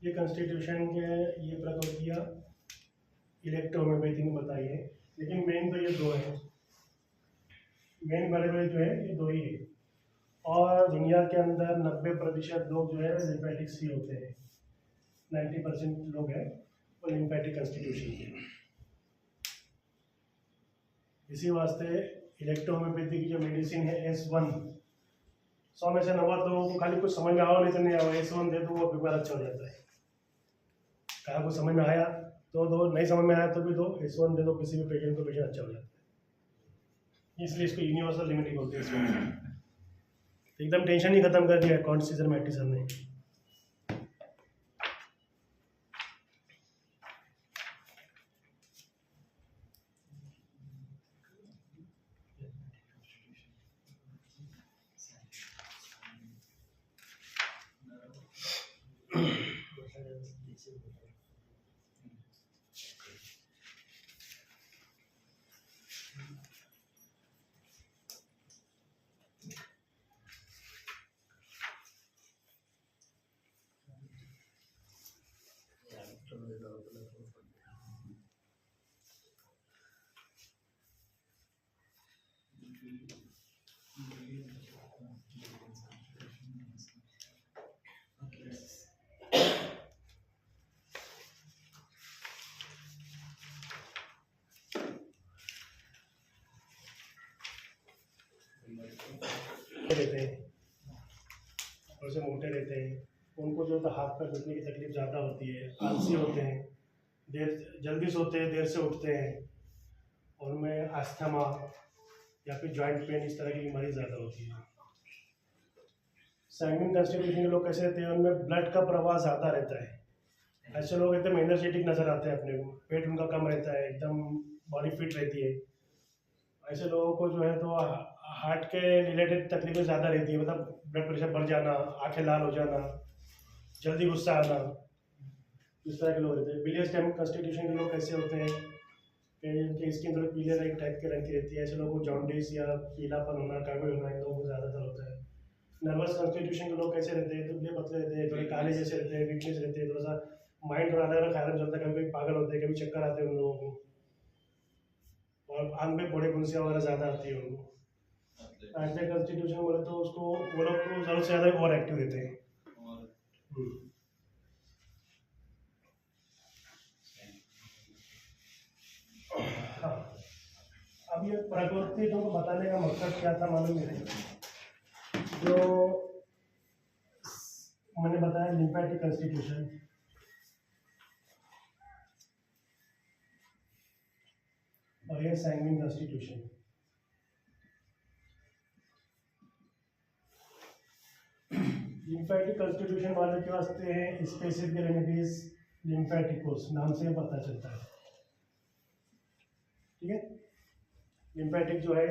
ये कंस्टिट्यूशन के ये प्रकृतियाँ इलेक्ट्रोहोम्योपैथी ने बताई है, लेकिन मेन तो ये 2 है। मेन बड़े बड़े जो है ये 2 ही है। और दुनिया के अंदर 90% लोग जो है लिम्फेटिक सी होते हैं, 90% लोग हैं वो लिम्फेटिक कंस्टिट्यूशन के। इसी वास्ते इलेक्ट्रोहोम्योपैथी की जो मेडिसिन है S1, 100 में से 90 लोगों को खाली कुछ समझ में आओ नहीं तो नहीं आओ, S1 दे दो वो बीमार अच्छा हो जाता है। कहा कुछ समझ में आया तो दो, नहीं समझ में आया तो भी दो, S1 दे दो किसी भी पेशेंट को, पेशेंट अच्छा हो जाता है। इसलिए इसको यूनिवर्सल रेमेडी बोलते हैं इसमें। एकदम टेंशन ही खत्म कर दिया कौन सीजन मैटी सर ने। रहते हैं और से मोटे रहते हैं, उनको जो है हाथ पैर घुटने की तकलीफ ज़्यादा होती है, आलसी होते हैं, देर जल्दी सोते हैं, देर से उठते हैं, और उनमें अस्थमा या फिर जॉइंट पेन इस तरह की बीमारी ज़्यादा होती है। सैंग्विन कंस्टिट्यूशन के लोग कैसे रहते हैं, उनमें ब्लड का प्रवाह ज़्यादा रहता है। ऐसे लोग एकदम एनर्जेटिक नज़र आते हैं अपने को, पेट उनका कम रहता है, एकदम बॉडी फिट रहती है। ऐसे लोगों को जो है तो हार्ट के रिलेटेड तकलीफें ज़्यादा रहती है, मतलब ब्लड प्रेशर बढ़ जाना, आंखें लाल हो जाना, जल्दी गुस्सा आना, इस तरह के लोग रहते हैं। बिलियस टाइप कंस्टिट्यूशन के लोग कैसे होते हैं कि इनकी स्किन थोड़ी पीले रंग टाइप के रंग की रहती है। ऐसे लोगों को जॉन्डिस या पीलापन होना, कावे होना, इन लोगों को ज़्यादातर होता है। नर्वस कंस्टिट्यूशन के लोग कैसे रहते हैं, दुबले पतले रहते हैं, थोड़े काले जैसे रहते हैं, वीकनेस रहते हैं, थोड़ा सा माइंड थोड़ा अलग अलग ख्याल चलता है, कभी कभी पागल होते हैं, कभी चक्कर आते हैं उन लोगों को, और आंख में बड़े फुंसियाँ वगैरह ज़्यादा आती है उनको। एंटी कंस्टिट्यूशन बोले तो उसको वो लोग को ज़रूरत से ज़्यादा ओवर एक्टिव रहते हैं। हाँ, अब ये प्रकृति तुमको बताने का मकसद क्या था मालूम है? जो मैंने बताया लिम्फेटिक कंस्टिट्यूशन, और ये सैंग्विन कंस्टिट्यूशन। लिम्फेटिक कंस्टिट्यूशन वाले के वास्ते हैं स्पेसिफिक रेमेडीज लिम्फेटिकोस, नाम से पता चलता है। ठीक है, लिम्फेटिक जो है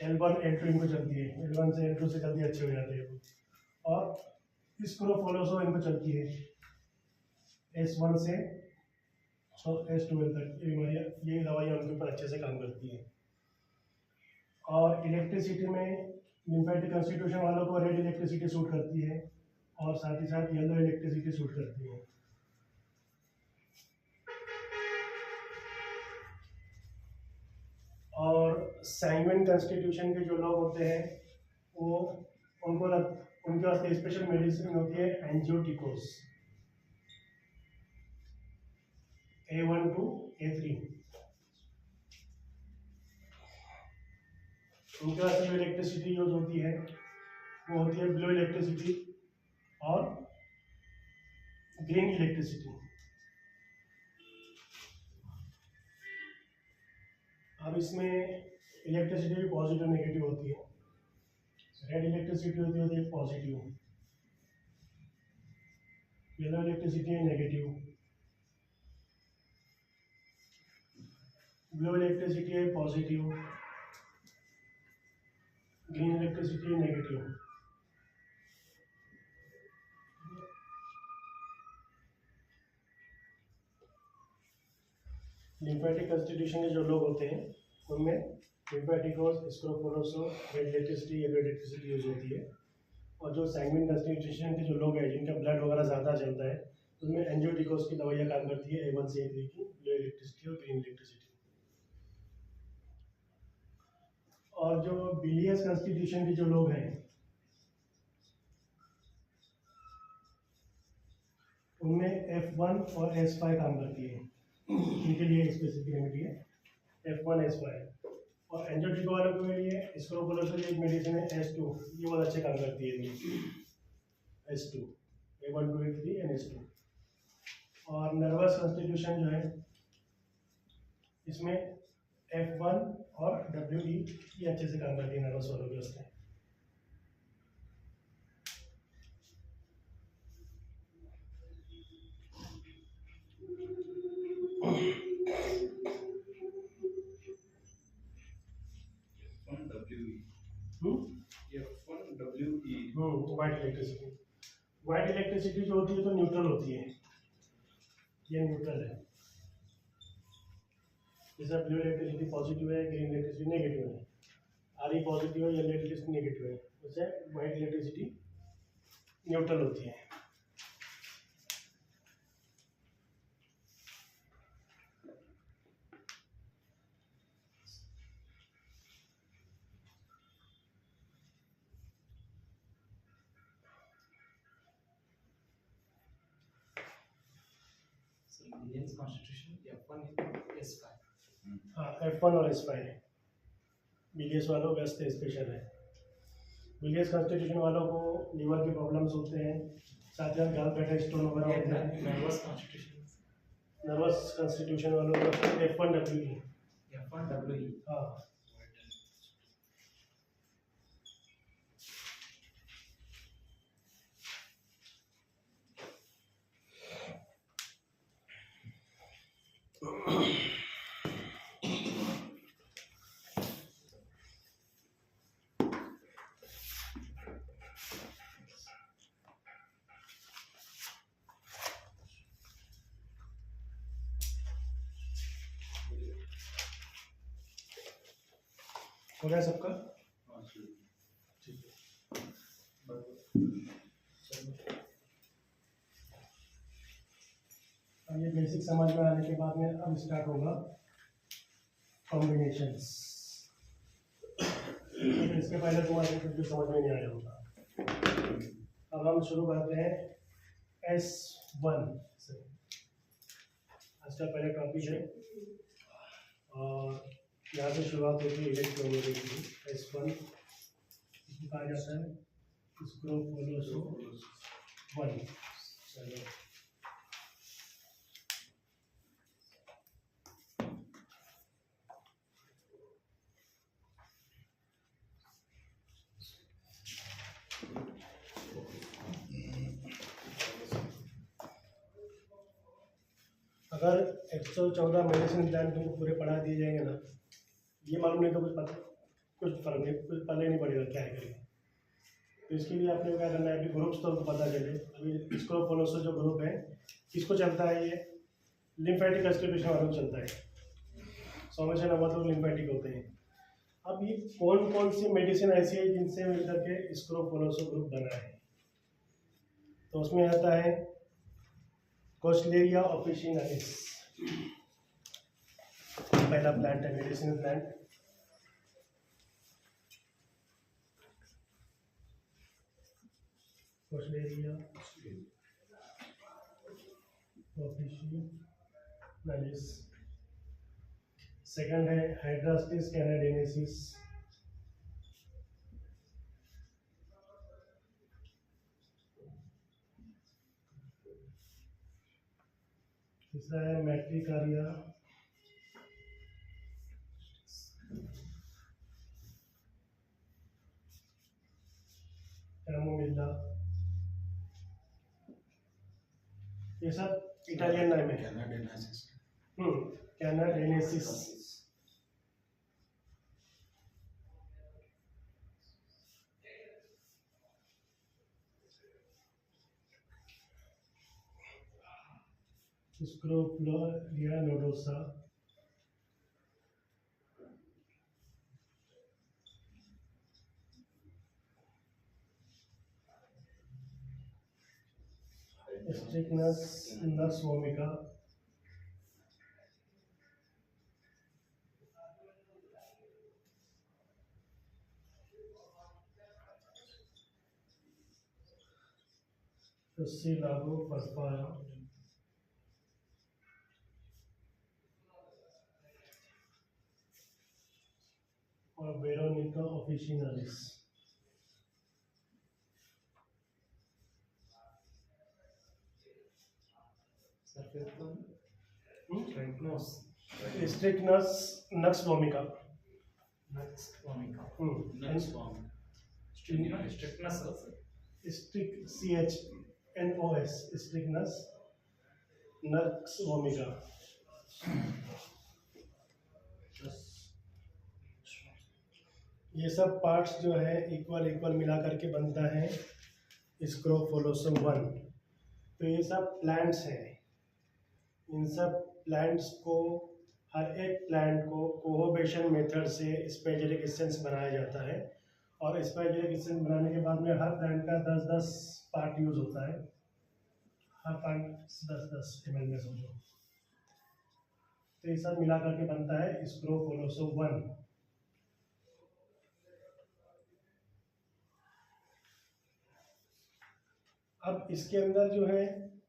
L1 L2 इनको चलती है, L1 से L2 से जल्दी अच्छे हो जाते हैं, और स्क्रोफोलोसो इनको चलती है S1 से S12 तक। ये दवाइयाँ उनके ऊपर अच्छे से काम करती हैं। और इलेक्ट्रिसिटी में लिम्फेटिक कंस्टिट्यूशन वालों को रेड इलेक्ट्रिसिटी सूट करती है, और साथ ही साथ येलो इलेक्ट्रिसिटी सूट करती है। और सैंग्विन कंस्टिट्यूशन के जो लोग होते हैं वो उनके वास्ते स्पेशल मेडिसिन होती है एंजियोटिकोस, A1 to A3। उनके वास्ते जो इलेक्ट्रिसिटी यूज होती है वो होती है ब्लू इलेक्ट्रिसिटी और ग्रीन इलेक्ट्रिसिटी। अब इसमें इलेक्ट्रिसिटी भी पॉजिटिव नेगेटिव होती है। रेड इलेक्ट्रिसिटी होती है पॉजिटिव, येलो इलेक्ट्रिसिटी है नेगेटिव, ब्लू इलेक्ट्रिसिटी है पॉजिटिव, ग्रीन इलेक्ट्रिसिटी है नेगेटिव। लिम्फेटिक कंस्टिट्यूशन के जो लोग होते हैं उनमें लिम्फेटिकोस, स्क्रोफोलोसो, red electricity, yellow electricity use होती है। और जो सैंग्विन कंस्टिट्यूशन के जो लोग हैं जिनका ब्लड वगैरह ज़्यादा चलता है उनमें एंजियोटिकोस की दवाइयाँ काम करती है, A1 से A3 की, ब्लू इलेक्ट्रिसिटी और ग्रीन इलेक्ट्रिसिटी। और जो बिलियस कंस्टिट्यूशन के जो लोग हैं उनमें F1 और S5 काम करती है, इनके लिए स्पेसिफिक रेमेडी है F1 S5। और एंजियोटेक्टिक वालों के लिए स्क्रोफोलोसोल एक मेडिसिन है S2, ये बहुत अच्छे काम करती है ये S2, A1 2 A3 and S2। और नर्वस कॉन्स्टिट्यूशन जो है इसमें F1 और WE ये अच्छे से काम करती है नर्वस वालों के वास्ते। वाइट इलेक्ट्रिसिटी, वाइट इलेक्ट्रिसिटी जो होती है तो न्यूट्रल होती है, ये न्यूट्रल है। जैसे ब्लू इलेक्ट्रिसिटी पॉजिटिव है, ग्रीन इलेक्ट्रिसिटी नेगेटिव है, आधी पॉजिटिव है, येलो इलेक्ट्रिसिटी नेगेटिव है, वैसे वाइट इलेक्ट्रिसिटी न्यूट्रल होती है। Indian's constitution F1 and S5. हाँ F1 और S5 बीडीएस वालों के वास्ते स्पेशल है। बीडीएस कॉन्स्टिट्यूशन वालों को लीवर के प्रॉब्लम्स होते हैं, साथ ही गल ब्लैडर स्टोन वगैरह होते हैं। Nervous constitution. नर्वस कॉन्स्टिट्यूशन वालों को F1WE। F1WE. हाँ हो गया सबका? ठीक है। अब ये बेसिक समझ में आने के बाद में अब स्टार्ट होगा कॉम्बिनेशंस। इसके पहले तुम्हारे कुछ भी समझ में नहीं आया होगा। अब हम शुरू करते हैं S1 से। आज का पहला टॉपिक है और यहाँ से शुरुआत होती है इलेक्ट्रोमैग्नेटिक की। S1 इसको कहा जाता है स्क्रोफोलोसोल 1। चलो अगर 114 मेडिसिन प्लान तुमको पूरे पढ़ा दिए जाएंगे ना, ये मालूम नहीं तो कुछ फर्क नहीं, कुछ पता ही नहीं पड़ेगा क्या है करेंगे। तो इसके लिए आपने क्या करना है, अभी ग्रुप्स तो पता चले। अभी स्क्रोफोलोसोल जो ग्रुप है किसको चलता है, ये लिम्फेटिक कॉन्स्टिट्यूशन वालों को चलता है। सॉल्यूशन मतलब लिम्फेटिक होते हैं। अब ये कौन कौन सी मेडिसिन ऐसी है जिनसे मिलकर के स्क्रोफोलोसोल ग्रुप बना है, तो उसमें आता है कोस्टलेरिया ऑफिशिनालिस, पहला प्लांट है मेडिसिनल प्लांट। कोस्टलेरिया ऑफिशिनालिस। सेकंड है हाइड्रास्टिस कैनाडेनेसिस। तीसरा है मैट्रिकारिया। कैमोमिला। ये सब इटालियन नाम है। कैनाडेनेसिस। कैनाडेनेसिस। स्क्रोफोलिया नोडोसा। स्ट्रिकनस नस वोमिका। तुस्सी लागो परपाया। Officinalis. Sir, fifth one. Strychnos. Strychnos nux vomica. Nux vomica. Next one. Strychnos also. स्ट्रिक CHNOS स्ट्रिक्टनस नक्स वोमिका। ये सब पार्ट्स जो है इक्वल इक्वल मिला करके बनता है स्क्रोफोलोसम 1। तो ये सब प्लांट्स हैं। इन सब प्लांट्स को, हर एक प्लांट को कोहोबेशन मेथड से स्पेजिलिक एसेंस बनाया जाता है, और स्पेजिलिक एसेंस बनाने के बाद में हर प्लांट का 10-10 पार्ट यूज होता है। हर पार्ट 10-10 ml में समझो। तो ये सब मिला करके बनता है स्क्रोफोलोसम 1। अब इसके अंदर जो है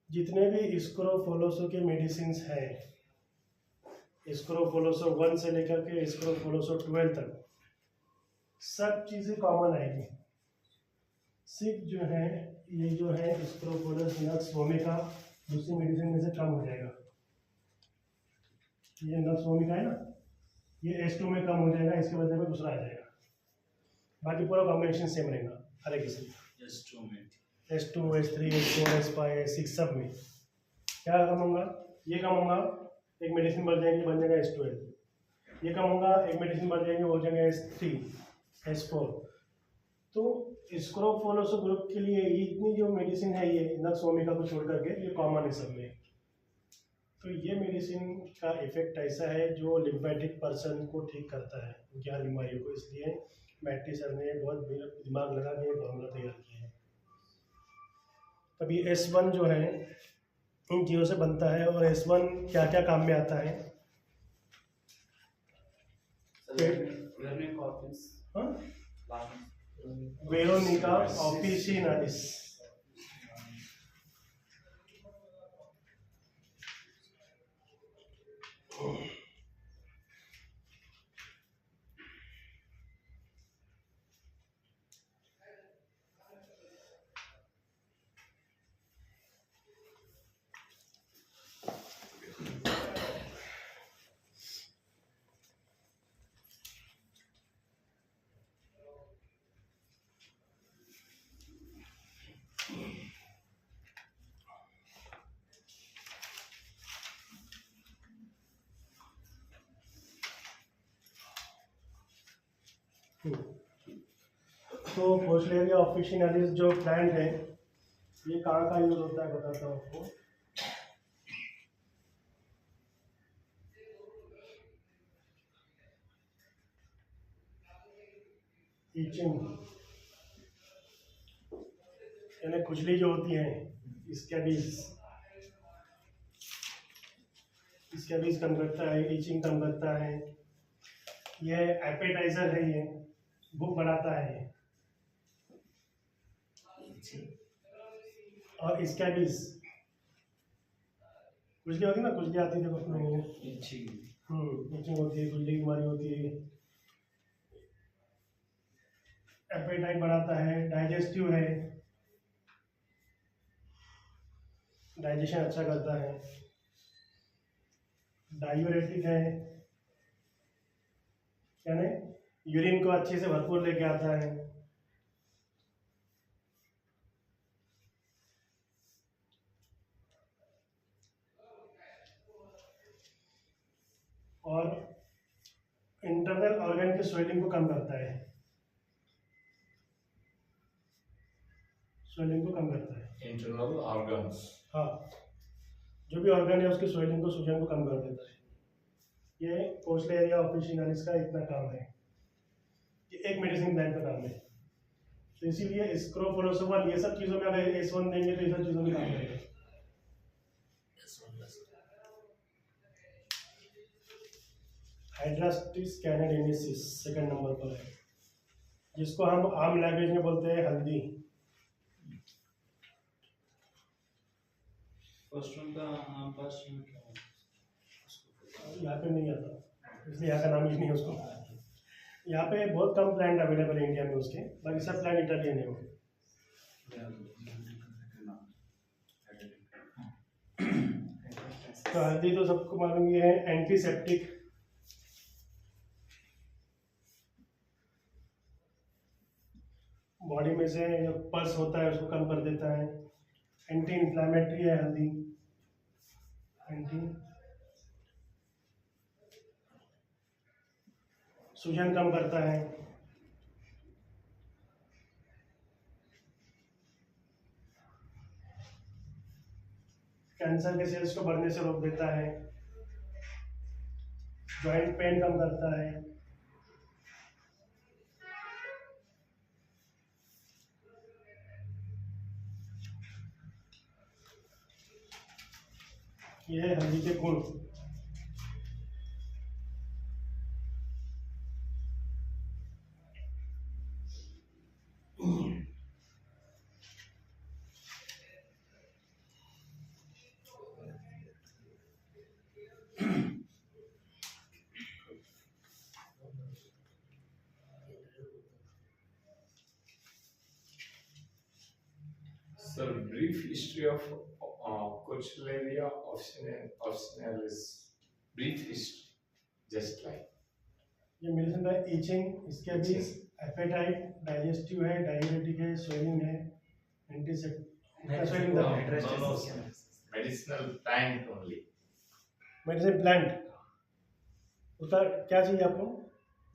जितने भी स्क्रोफोलोसो के मेडिसिन हैं, स्क्रोफोलोसो 1 से लेकर के स्क्रोफोलोसो 12 तक, सब चीज़ें कॉमन आएगी। सिर्फ जो है ये जो है स्क्रोफोलोस नक्स वोमिका दूसरी मेडिसिन में से कम हो जाएगा। ये नक्स वोमिका है ना, ये H2 में कम हो जाएगा, इसके वजह में दूसरा आ जाएगा। बाकी पूरा कॉम्बिनेशन सेम रहेगा हर एक किस्म का। H2 में H2, H3, H4, H5, H6 सब में क्या कम होगा? ये कम होगा, एक मेडिसिन बढ़ जाएंगे, बन जाएगा H12। ये कम होगा, एक मेडिसिन बढ़ जाएंगे, हो जाएगा H3, H4। तो स्क्रोफोलोसो ग्रुप के लिए इतनी जो मेडिसिन है, ये नक्स वोमिका को छोड़ करके ये कॉमन है सब में। तो ये मेडिसिन का इफेक्ट ऐसा है जो लिम्फेटिक पर्सन को ठीक करता है उनकी हर बीमारियों को। इसलिए मैट्री सर ने बहुत दिमाग लगा के फॉर्मूला तैयार किया है। तभी S1 जो है इन चीज़ों से बनता है। और S1 क्या क्या काम में आता है? हाँ, वेरोनिका ऑफिसिनालिस। तो पोस्टलेरिया ऑफिशिनालिस जो प्लांट है, ये कहाँ का यूज होता है बताता हूँ आपको। ईचिंग यानी खुजली जो होती है, स्कैबीज कम करता है, ईचिंग कम करता है। ये एपेटाइजर है, ये भूख बढ़ाता है। और स्कैबीज खुजली होती है ना, खुजली आती है, देखो उसमें ईचिंग होती है, खुजली की बीमारी होती है। एपेटाइट बढ़ाता है, डाइजेस्टिव है, डाइजेशन अच्छा करता है। डायूरेटिक है, यानी यूरिन को अच्छे से भरपूर लेके आता है। और इंटरनल ऑर्गन के स्वेलिंग को कम करता है, स्वेलिंग को कम करता है। internal organs. हाँ, जो भी ऑर्गन है उसके स्वेलिंग को, सूजन को कम कर देता है। ये पोस्टलेरिया ऑफिशिनालिस का इतना काम है, ये एक मेडिसिन प्लांट का काम है। तो इसीलिए स्क्रोफोलोसम 1 ये सब चीज़ों में अगर S1 देंगे तो ये सब चीज़ों में काम करेगा। हाइड्रास्टिस कैनाडेनेसिस सेकंड नंबर पर है, जिसको हम आम लैंग्वेज में बोलते हैं हल्दी। फर्स्ट वन का आम पास में क्या यहाँ पे नहीं आता, इसलिए यहाँ का नाम ही नहीं है उसको। यहाँ पे बहुत कम प्लांट अवेलेबल है इंडिया में उसके, बाकी सब प्लांट इटालियन है वो। तो हल्दी तो सबको मालूम ही है, एंटीसेप्टिक, बॉडी में से जो पस होता है उसको कम कर देता है। एंटी इन्फ्लामेटरी है हल्दी, एंटी सूजन कम करता है। कैंसर के सेल्स को बढ़ने से रोक देता है। जॉइंट पेन कम करता है। ये है हल्दी के गुण। Sir, brief history of Cochlearia officinalis. Brief history, just like. ये मेडिसिन का इचिंग, इसके भी एपेटाइट, डाइजेस्टिव है, डायबिटिक है, स्वेलिंग है, antiseptic Medicinal plant only. Medicine plant, उसका क्या चाहिए आपको?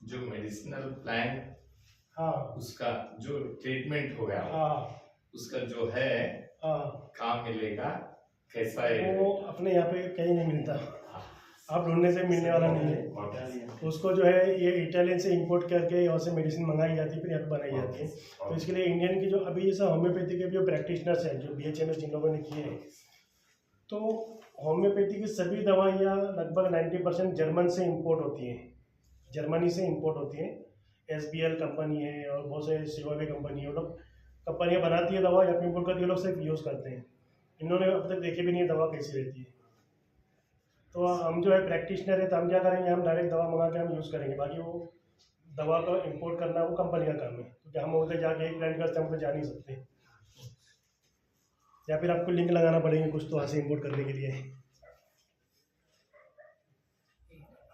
जो medicinal plant हाँ उसका जो ट्रीटमेंट हो गया हाँ उसका जो है हाँ, काम मिलेगा कैसा है? वो अपने यहाँ पे कहीं नहीं मिलता, आप ढूंढने से मिलने वाला नहीं है। उसको जो है ये इटालियन से इंपोर्ट करके यहाँ से मेडिसिन मंगाई जाती है, फिर यहाँ पे बनाई जाती है। तो इसके लिए इंडियन की जो अभी जैसे होम्योपैथी के जो प्रैक्टिशनर्स हैं, जो BHMS जिन लोगों ने किए हैं, तो होम्योपैथी की सभी दवाइयाँ लगभग 90% जर्मन से इंपोर्ट होती हैं, जर्मनी से इंपोर्ट होती हैं। SBL कंपनी है और बहुत से सिरोवे कंपनी है, वो लोग कंपनियाँ बनाती है दवा, या फिर इंपोर्ट करके लोग सिर्फ यूज़ करते हैं। इन्होंने अब तक देखे भी नहीं है दवा कैसी रहती है। तो हम जो है प्रैक्टिशनर है, तो हम क्या करेंगे, हम डायरेक्ट दवा मंगा के हम यूज़ करेंगे, बाकी वो दवा को इंपोर्ट करना वो कंपनी का काम है, क्योंकि हम उधर जाके एक प्लांट का हम तो जा नहीं सकते, या फिर आपको लिंक लगाना पड़ेगा कुछ तो वहाँ से इंपोर्ट करने के लिए।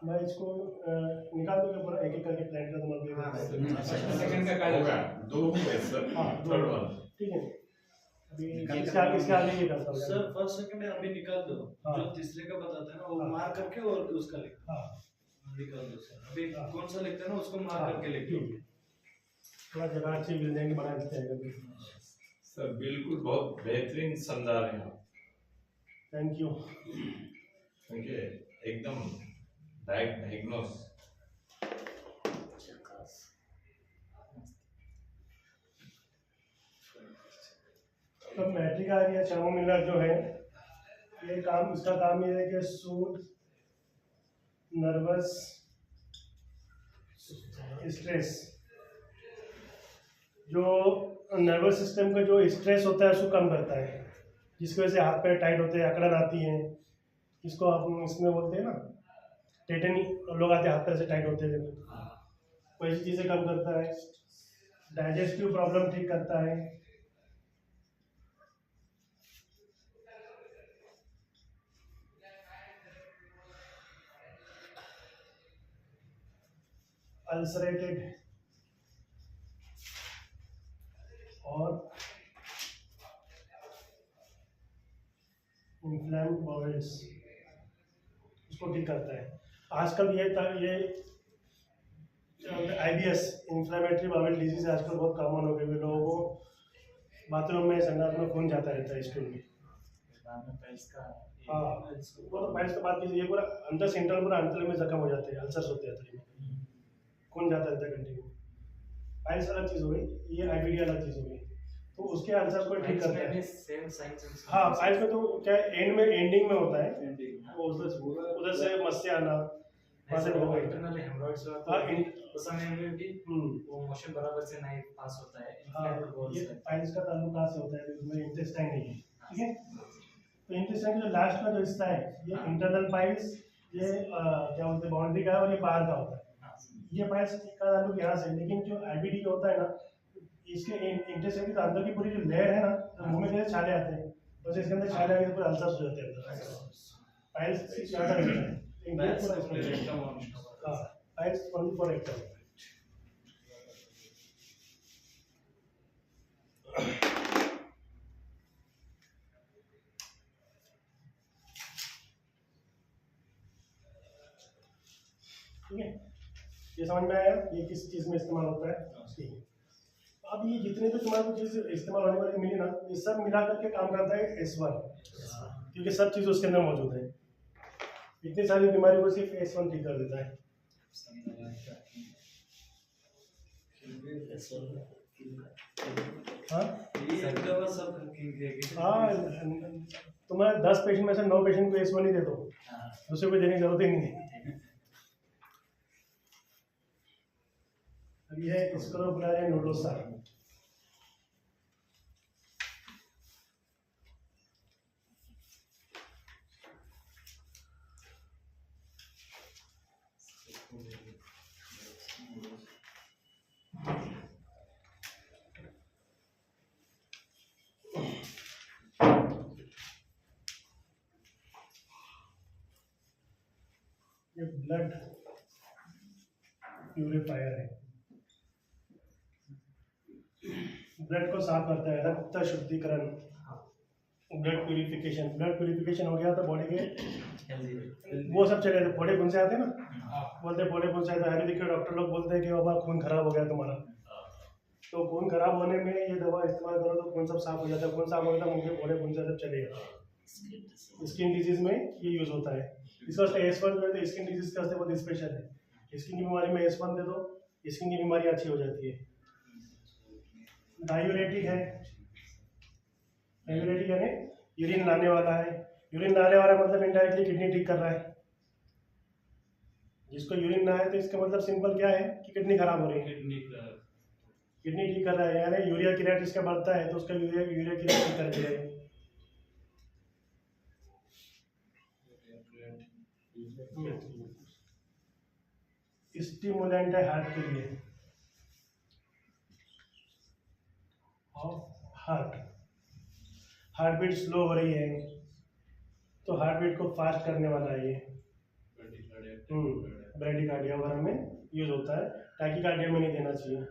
मैं इसको निकाल दूँगा पूरा एक एक करके प्लांट का, तुम्हारा सेकंड का काय होगा दो हुए सर। हाँ थर्ड वन ठीक है। अभी इसका आगे ये करता हूँ सर फर्स्ट सेकंड अभी निकाल दो, हाँ। जो तीसरे का बताते हैं ना वो हाँ। मार्क करके और उसका लिख हाँ निकाल दो सर। अभी हाँ। कौन सा लिखते हैं ना उसको मार्क हाँ, करके लिख ठीक है। थोड़ा जगह अच्छी मिल जाएंगे, बना देते हैं कभी। सर बिल्कुल बहुत बेहतरीन समझा रहे हैं आप, थैंक यू। क्योंकि एकदम डायग्नोस। तो मैट्रिकारिया चामोमिला जो है, ये काम, इसका काम ये है कि सूट नर्वस स्ट्रेस, जो नर्वस सिस्टम का जो स्ट्रेस होता है उसको कम करता है, जिसकी वजह से हाथ पैर टाइट होते हैं, अकड़न आती है, इसको आप इसमें बोलते हैं ना टेटनी, लोग आते हाथ पैर से टाइट होते हैं, वैसी चीज़ें कम करता है। डाइजेस्टिव प्रॉब्लम ठीक करता है। अल्सरेटेड और इन्फ्लेम्ड बाउल्स उसको ठीक करता है। आजकल ये IBS इन्फ्लेमेटरी बाउल डिजीज आजकल बहुत कॉमन हो गई है। लोगों को बाथरूम में, संडास में खून जाता रहता है स्टूल में। हाँ वो तो पाइल्स की बात कीजिए, ये पूरा अंदर सेंट्रल पूरा अंतल में जख्म हो जाते हैं, अल्सर्स होते हैं अंतल में, खून जाता रहता है कंटिन्यू। पाइल्स अलग चीज़ हो गई, ये IBD अलग चीज़ हो गई, तो उसके अल्सर को ठीक करता है। हाँ पाइल्स में तो क्या एंडिंग में होता है, वो उधर से मस्से आना, वहाँ से वो इंटरनल हेमोरॉइड्स हाँ उस समय में भी वो मोशन बराबर से नहीं पास होता है। हाँ ये पाइल्स का ताल्लुक कहाँ से होता है, इसमें इंटेस्टाइन नहीं है, ठीक है। तो इंटेस्टाइन का जो लास्ट का जो हिस्सा है, ये इंटरनल पाइल्स, ये क्या बोलते हैं बाउंड्री का है, और ये बाहर का होता है। ये पाइल्स का ताल्लुक यहाँ से, लेकिन जो IBD होता है ना, इसके इंटेस्टाइन के अंदर की पूरी जो लेयर है ना, तो मुंह में जैसे छाले आते हैं, तो इसके अंदर छाले आके पूरे अल्सर्स हो जाते हैं अंदर। पाइल्स ज़्यादा नहीं है, लेकिन ये पूरा इसमें हाँ, पाइल्स ओनली फॉर रेक्टम। ठीक है, ये समझ में आया ये किस चीज़ में इस्तेमाल होता है। ठीक है, अब ये जितने भी तुम्हारे को चीज़ इस्तेमाल होने वाली मिली ना, ये सब मिला करके काम करता है S1, क्योंकि सब चीज़ उसके अंदर मौजूद है। इतनी सारी बीमारी को सिर्फ S1 ठीक कर देता है। हाँ हाँ, तुम्हारे 10 पेशेंट में से 9 पेशेंट को S1 ही दे दो, दूसरे को देने की जरूरत ही नहीं है। अब ये इसको बुला रहे हैं नोडोसा। ये ब्लड प्यूरिफायर है, ब्लड को साफ करता है, रक्त शुद्धिकरण, ब्लड प्यूरिफिकेशन। ब्लड प्यूरिफिकेशन हो गया तो बॉडी के वो सब चले जाते, फोड़े खून से आते हैं ना, बोलते हैं फोड़े खून से आते हैं। आयुर्वेदिक के डॉक्टर लोग बोलते हैं कि बाबा खून खराब हो गया तुम्हारा, तो खून खराब होने में ये दवा इस्तेमाल करो तो खून सब साफ हो जाता है। खून साफ हो जाता है, मुंह के फोड़े खून से सब चले जाते हैं। स्किन डिजीज में ये यूज होता है। इस वास्ते S1 जो है स्किन डिजीज के वास्ते बहुत स्पेशल है। स्किन की बीमारी में S1 दे दो, स्किन की बीमारी अच्छी हो जाती है। डायूरेटिक है, डायूरेटिक यानी यूरिन लाने वाला है। यूरिन लाने वाला मतलब इनडायरेक्टली किडनी ठीक कर रहा है। जिसको यूरिन ना है तो इसका मतलब सिंपल क्या है कि किडनी खराब हो रही है, किडनी ठीक कर रहा है। यानी यूरिया क्रिएट इसका बढ़ता है तो उसका यूरिया क्रिएट ठीक कर दिया है। स्टिमुलेंट है हार्ट के लिए, हार्ट बीट स्लो हो रही है तो हार्ट बीट को फास्ट करने वाला है ये। ब्रेडिकार्डिया वगैरह में यूज होता है, टैकीकार्डिया में नहीं देना चाहिए।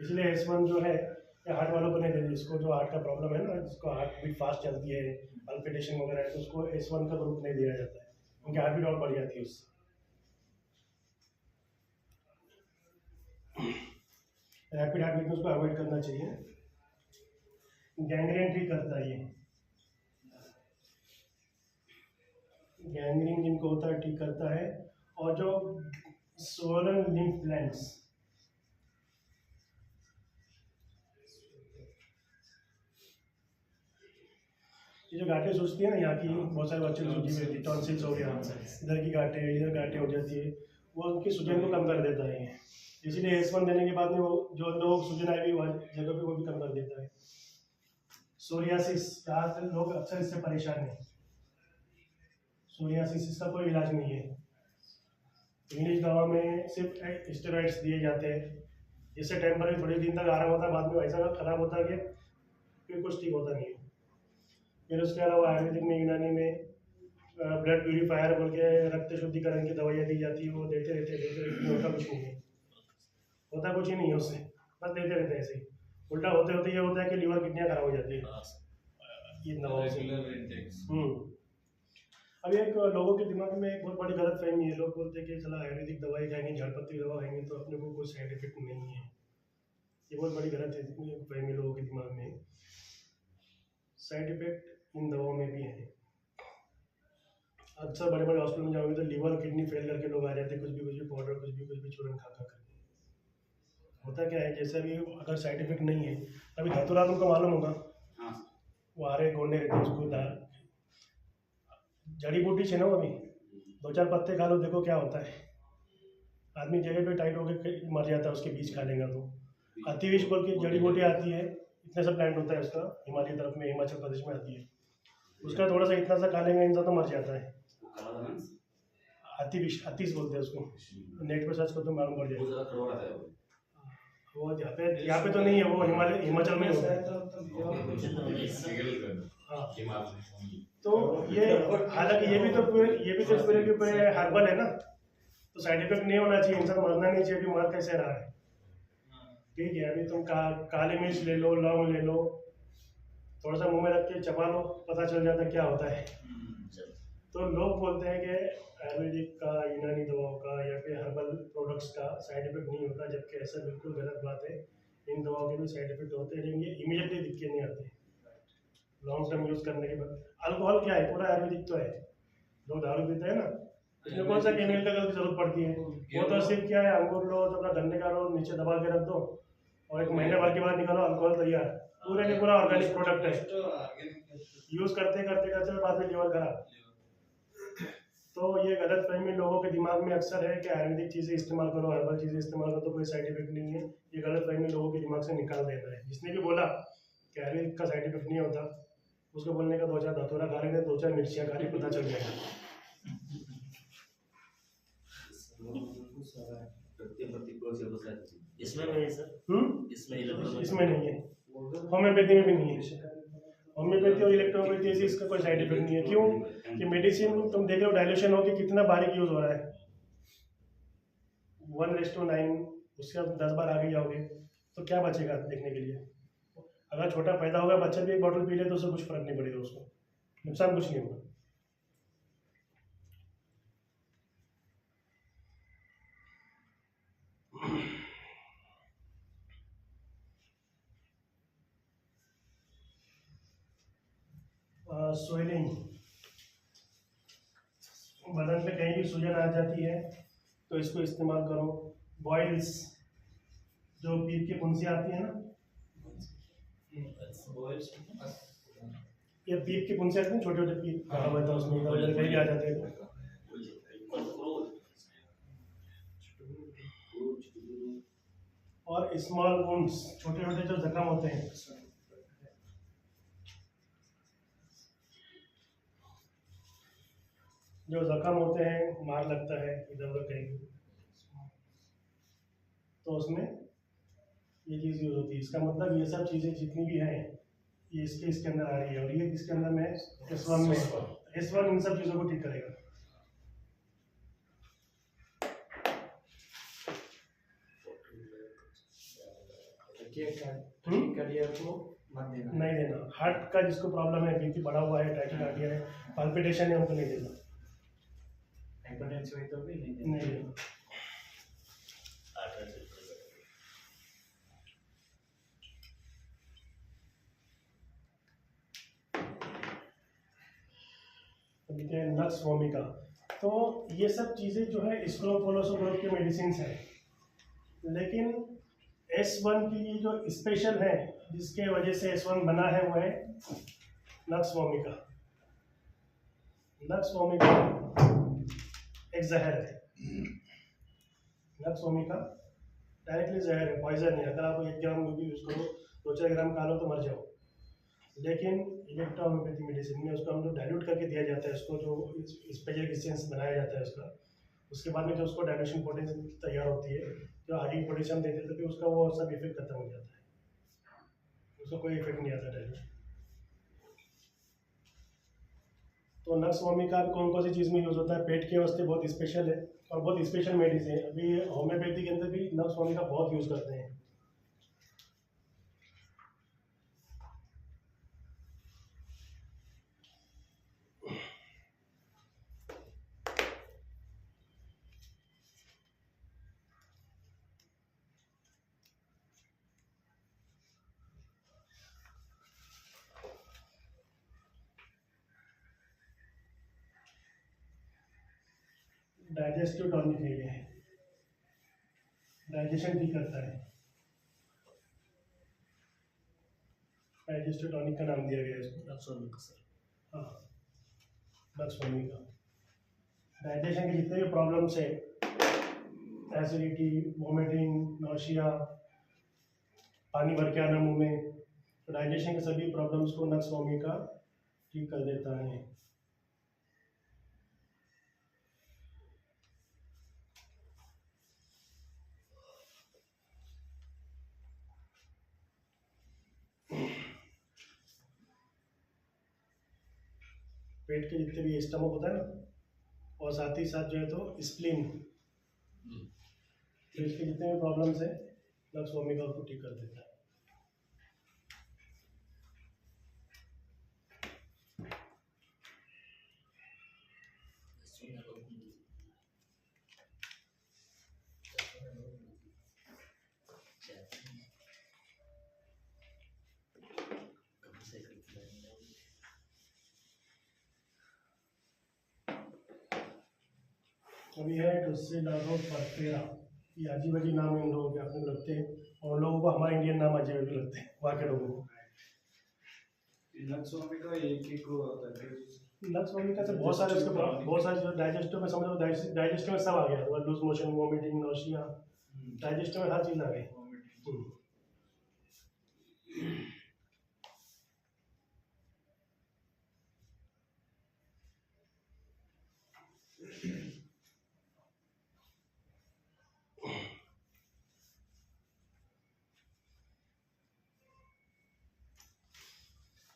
इसलिए S1 जो है ये हार्ट वालों को नहीं देते। जिसको जो हार्ट का प्रॉब्लम है ना, जिसको हार्ट बीट फास्ट चलती है, पल्पिटेशन वगैरह है, तो उसको S1 का ग्रुप नहीं दिया जाता है, उनकी हार्ट बीट और बढ़ जाती है उससे। रैपिड हार्ट बीट में उसको अवॉइड करना चाहिए। गैंग्रीन ठीक करता है ये, गैंग्रीन जिनको होता है ठीक करता है। और जो स्वोलन लिम्फ ग्लैंड्स, ये जो गांठें सूजती है ना, यहाँ की बहुत सारे बच्चे सूजी में रहती है, टॉन्सिल्स हो गया, इधर की गांठें, इधर गांठें हो जाती है, वो उनकी सूजन को कम कर देता है। इसीलिए S1 देने के बाद में वो जो लोग सूजन आई हुई जगह पे वो भी कम कर देता है। सोरियासिस, ज़्यादातर लोग अक्सर इससे परेशान हैं। सोरियासिस इसका कोई इलाज नहीं है। इंग्लिश दवा में सिर्फ स्टेरॉइड्स दिए जाते हैं, इससे टेम्पररी थोड़े दिन तक आराम होता है, बाद में ऐसा खराब होता है कि फिर कुछ ठीक होता नहीं है। फिर उसके अलावा आयुर्वेदिक में, यूनानी में ब्लड प्यूरिफायर बोल के रक्त शुद्धिकरण की दवाइयाँ दी जाती है, वो देते रहते होता कुछ नहीं है, होता कुछ ही नहीं है उससे, बस देते रहते हैं ऐसे ही। उल्टा होते होते ये होता है कि लीवर किडनियाँ खराब हो जाती है इन दवाओं से। अब एक लोगों के दिमाग में एक बहुत बड़ी गलत फहमी है। लोग बोलते हैं कि चला आयुर्वेदिक दवाई खाएंगे, झाड़पत्ती दवा खाएंगे तो अपने को कोई साइड इफेक्ट नहीं है। ये बहुत बड़ी गलत फहमी लोगों के दिमाग में। साइड इफेक्ट इन दवाओं में भी है। अक्सर बड़े बड़े हॉस्पिटल में जाओगे तो लीवर किडनी फेल करके लोग आ जाते हैं, कुछ भी पाउडर, कुछ भी चूरन खा करके। होता क्या है, जैसे अभी अगर साइड इफेक्ट नहीं है, अभी धतूरा तुमको मालूम होगा, वो आ रहे गोंडे रहते हैं, उसको दाल जड़ी बूटी से ना, वो अभी 2-4 पत्ते खा लो, देखो क्या होता है। आदमी जगह पे टाइट होकर मर जाता है, उसके बीज खा लेगा तो। अतिविष बोल के जड़ी बूटी आती है, इतना सा प्लांट होता है उसका, हिमालय तरफ में, हिमाचल प्रदेश में आती है। उसका थोड़ा सा इतना सा खा लेंगे इंसान तो मर जाता है। हतीश बोलते हैं उसको, नेट पर सर्च करो तो मालूम पड़ जाएगा। वो यहाँ पे तो नहीं है, वो हिमाचल में होता है। हाँ, तो ये हालांकि ये भी तो पूरे के पूरे हर्बल है ना, तो साइड इफेक्ट नहीं होना चाहिए, इंसान मरना नहीं चाहिए। अभी मर कैसे रहा है? ठीक है, अभी तुम काली मिर्च ले लो, लौंग ले लो, थोड़ा सा मुंह में रख के चबा लो, पता चल जाता है क्या होता है। तो लोग बोलते हैं कि आयुर्वेदिक का, यूनानी दवाओं का या फिर हर्बल प्रोडक्ट्स का साइड इफेक्ट नहीं होता, जबकि ऐसा बिल्कुल गलत बात है। इन दवाओं के भी साइड इफेक्ट होते हैं, लेकिन ये इमीडिएटली दिख के नहीं आते। लॉन्ग टर्म यूज करने के बाद अल्कोहल क्या है, पूरा आयुर्वेदिक तो है। लोग दारू पीते हैं ना, इसमें कौन सा केमिकल की जरूरत पड़ती है? वो तो सिर्फ क्या है, अंगूर लो तो अपना गन्ने का लो, नीचे दबा के रख दो और एक महीने भर के बाद निकालो, अल्कोहल तैयार। पूरे के पूरा ऑर्गेनिक प्रोडक्ट है। यूज करते करते बाद में लीवर खराब। तो ये गलत फहमी लोगों के दिमाग में अक्सर है कि आयुर्वेदिक चीज़ें इस्तेमाल करो, हर्बल चीज़ें इस्तेमाल करो तो कोई साइड इफेक्ट नहीं है। ये गलत फहमी लोगों के दिमाग से निकाल देना है। जिसने भी बोला कि आयुर्वेदिक का साइड इफेक्ट नहीं होता, उसको बोलने का 2-4 धतूरा खा लेने, 2-4 मिर्चियाँ खा ली, पता चल जाएगा। इसमें नहीं है सर, इसमें नहीं है, होम्योपैथी में भी नहीं है। होम्योपैथी और इलेक्ट्रोपैथी ऐसी इसका कोई साइड इफेक्ट नहीं है। क्यों? कि मेडिसिन तुम देख रहे हो डायल्यूशन होकर कितना बारीक यूज हो रहा है, 1:9, उससे आप 10 बार आगे जाओगे तो क्या बचेगा देखने के लिए? अगर छोटा पैदा होगा, बच्चा भी एक बॉटल पी ले तो उससे कुछ फर्क नहीं पड़ेगा, उसको नुकसान कुछ नहीं होगा। स्वेलिंग, बदन पे कहीं भी सूजन आ जाती है तो इसको इस्तेमाल करो। बॉइल्स, जो पीप की फुंसी आती है ना, ये पीप की फुंसी आती है, छोटे छोटे पीप होता है उसमें, कहीं भी आ जाते हैं। और स्मॉल वुंड्स, छोटे छोटे जो जख्म होते हैं, जो जख्म होते हैं, मार लगता है इधर उधर कहीं, तो उसमें ये चीज़ यूज होती है। इसका मतलब ये सब चीज़ें जितनी भी हैं ये इसके अंदर आ रही है, और ये किसके अंदर में? S1 में। S1 इन सब चीज़ों को ठीक करेगा। करियर को मत देना, नहीं देना। हार्ट का जिसको प्रॉब्लम है, बीपी बढ़ा हुआ है, टैकीकार्डिया है, पाल्पिटेशन है, उनको नहीं देना। हाइपरटेंशन है तो भी नहीं देना। नहीं देना। नक्स वोमिका, तो ये सब चीज़ें जो है स्क्रोफोलोसो ग्रुप की मेडिसिन है, लेकिन S1 की जो स्पेशल है, जिसके वजह से S1 बना है, वो है नक्स वोमिका। नक्स वोमिका एक जहर है। नक्स वोमिका डायरेक्टली जहर है, पॉइजन है। अगर आप 1 ग्राम भी यूज़ करो, 2-4 ग्राम खा लो तो मर जाओ। लेकिन इलेक्ट्रोहोम्योपैथी मेडिसिन में उसको हम लोग डाइल्यूट करके दिया जाता है, उसको जो स्पेशल डिस्टेंस बनाया जाता है उसका, उसके बाद में जो उसको डाइल्यूशन पोटेंशियल तैयार होती है, जो आगे की पोटेंशियल देते थे, तो उसका वो सब इफेक्ट खत्म हो जाता है, उसको कोई इफेक्ट नहीं आता डाइल्यूशन। तो नक्स वोमिका कौन कौन सी चीज़ में यूज़ होता है? पेट के वास्ते बहुत स्पेशल है और बहुत स्पेशल मेडिसिन है। अभी होम्योपैथी के अंदर भी नक्स वोमिका बहुत यूज़ करते हैं। डाइजेस्टिव टॉनिक है ये, डाइजेशन ठीक करता है। डाइजेस्टिव टॉनिक का नाम दिया गया है इसको। हाँ, नक्स वोमिका डाइजेशन के जितने भी प्रॉब्लम्स है, एसिडिटी, वोमिटिंग, नौशिया, पानी भर के आना मुंह में, तो डाइजेशन के सभी प्रॉब्लम्स को नक्स वोमिका ठीक कर देता है। पेट के जितने भी स्टमक होता है ना, और साथ ही साथ जो है तो स्प्लीन, तो इसके जितने भी प्रॉब्लम्स हैं लक्स ओमेगा उसको ठीक कर देता है। अभी है ड्रोसेलाडो परफेरा, ये अजीब अजीब नाम इन लोगों के अपने को लगते हैं, और लोगों को हमारे इंडियन नाम अजीब अजीब लगते हैं वहाँ के लोगों को। लक्स ओमेगा एक को आता है। लक्स ओमेगा से बहुत सारे उसके बहुत सारे जो डाइजेस्टिव में समझो, डाइजेस्टिव में सब आ गया, loose motion, vomiting, nausea, digestive में हर चीज़ आ गई।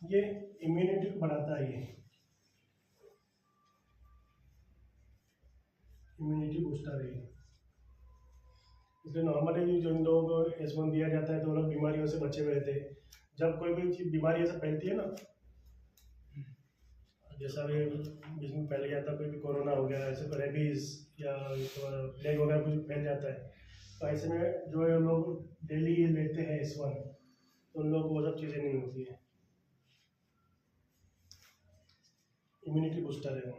ये इम्यूनिटी को बढ़ाता है, ये इम्यूनिटी बूस्टर है। इसलिए नॉर्मली जो इन लोगों को S1 दिया जाता है तो वो लोग बीमारियों से बचे हुए रहते हैं। जब कोई भी चीज़ बीमारी ऐसे फैलती है ना, जैसा भी बीच में फैल गया था, कोई भी कोरोना हो गया, ऐसे रेबीज या प्लेग वगैरह कुछ फैल जाता है, तो ऐसे में जो है लोग डेली लेते हैं S1, तो उन लोगों को वो सब चीज़ें नहीं होती है। इम्यूनिटी बूस्टर है वो।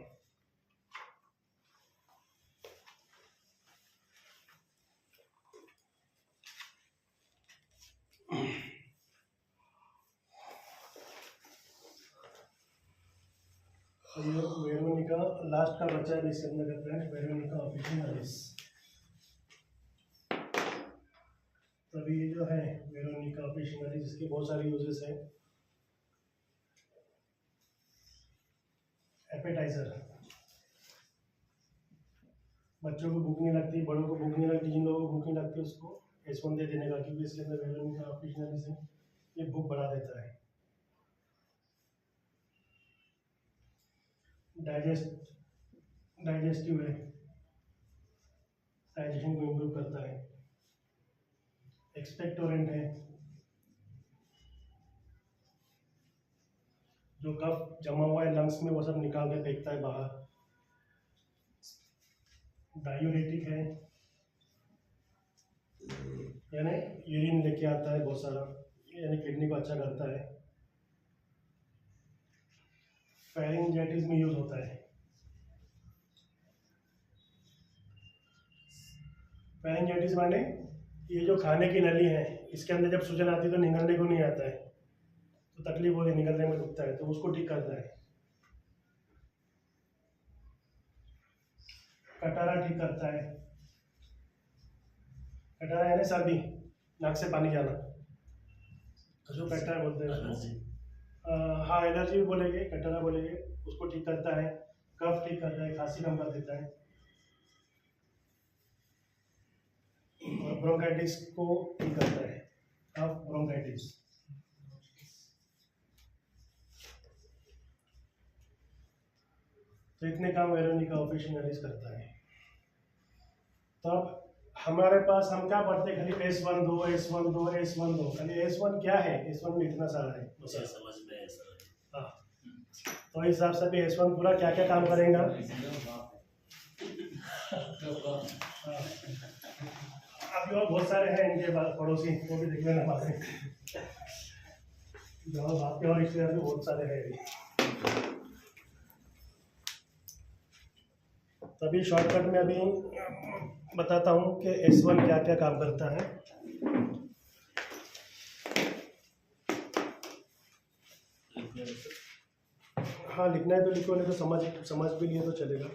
और ये वेरोनिका लास्ट का बच्चा है इसके अंदर करते हैं, वेरोनिका ऑफिशियलिस। तभी ये जो है वेरोनिका ऑफिशियलिस, इसके बहुत सारे यूजेस हैं। एपेटाइजर, बच्चों को भूख नहीं लगती, बड़ों को भूख नहीं लगती, जिन लोगों को भूख नहीं लगती उसको S1 दे देने का, क्योंकि इसके अंदर वेरोनिका ऑफिशियलिस है, ये भूख बढ़ा देता है। डाइजेस्टिव है, डाइजेशन को इम्प्रूव करता है। एक्सपेक्टोरेंट है, जो कफ जमा हुआ है लंग्स में वो सब निकाल के फेंकता है बाहर। डायूरेटिक है, यानी यूरिन लेके आता है बहुत सारा, यानी किडनी को अच्छा करता है। फेरिंजाइटिस में यूज होता है। फेरिंजाइटिस माने ये जो खाने की नली है, इसके अंदर जब सूजन आती है तो निकलने को नहीं आता है, तो तकलीफ होती है, निकलने में दुखता है, तो उसको ठीक करता है। कटारा ठीक करता है। कटारा यानी सर्दी, नाक से पानी जाना, जो कटारा बोलते हैं। हाँ, एलर्जी भी बोलेंगे, कटारा बोलेंगे, उसको ठीक करता है। कफ ठीक करता है, खांसी कम कर देता है, और ब्रोंकाइटिस को ठीक करता है, कफ ब्रोंकाइटिस। तो इतने काम वेरोनिका ऑफिशियलिस करता है। तो अब हमारे पास हम क्या पढ़ते हैं, खाली S1 दो, S1 दो, S1 दो, खाली S1 क्या है, S1 में इतना सारा है, मुझे समझ में है सर। हाँ, तो इस हिसाब से भी S1 पूरा क्या क्या काम करेगा। अभी और बहुत सारे हैं इनके पड़ोसी, वो भी देख लेना बाद में। जो बात के और रिश्तेदार भी बहुत सारे हैं। तभी शॉर्टकट में अभी बताता हूँ कि S1 क्या क्या काम करता है। हाँ, लिखना है तो लिखो, नहीं तो समझ भी लिए तो चलेगा।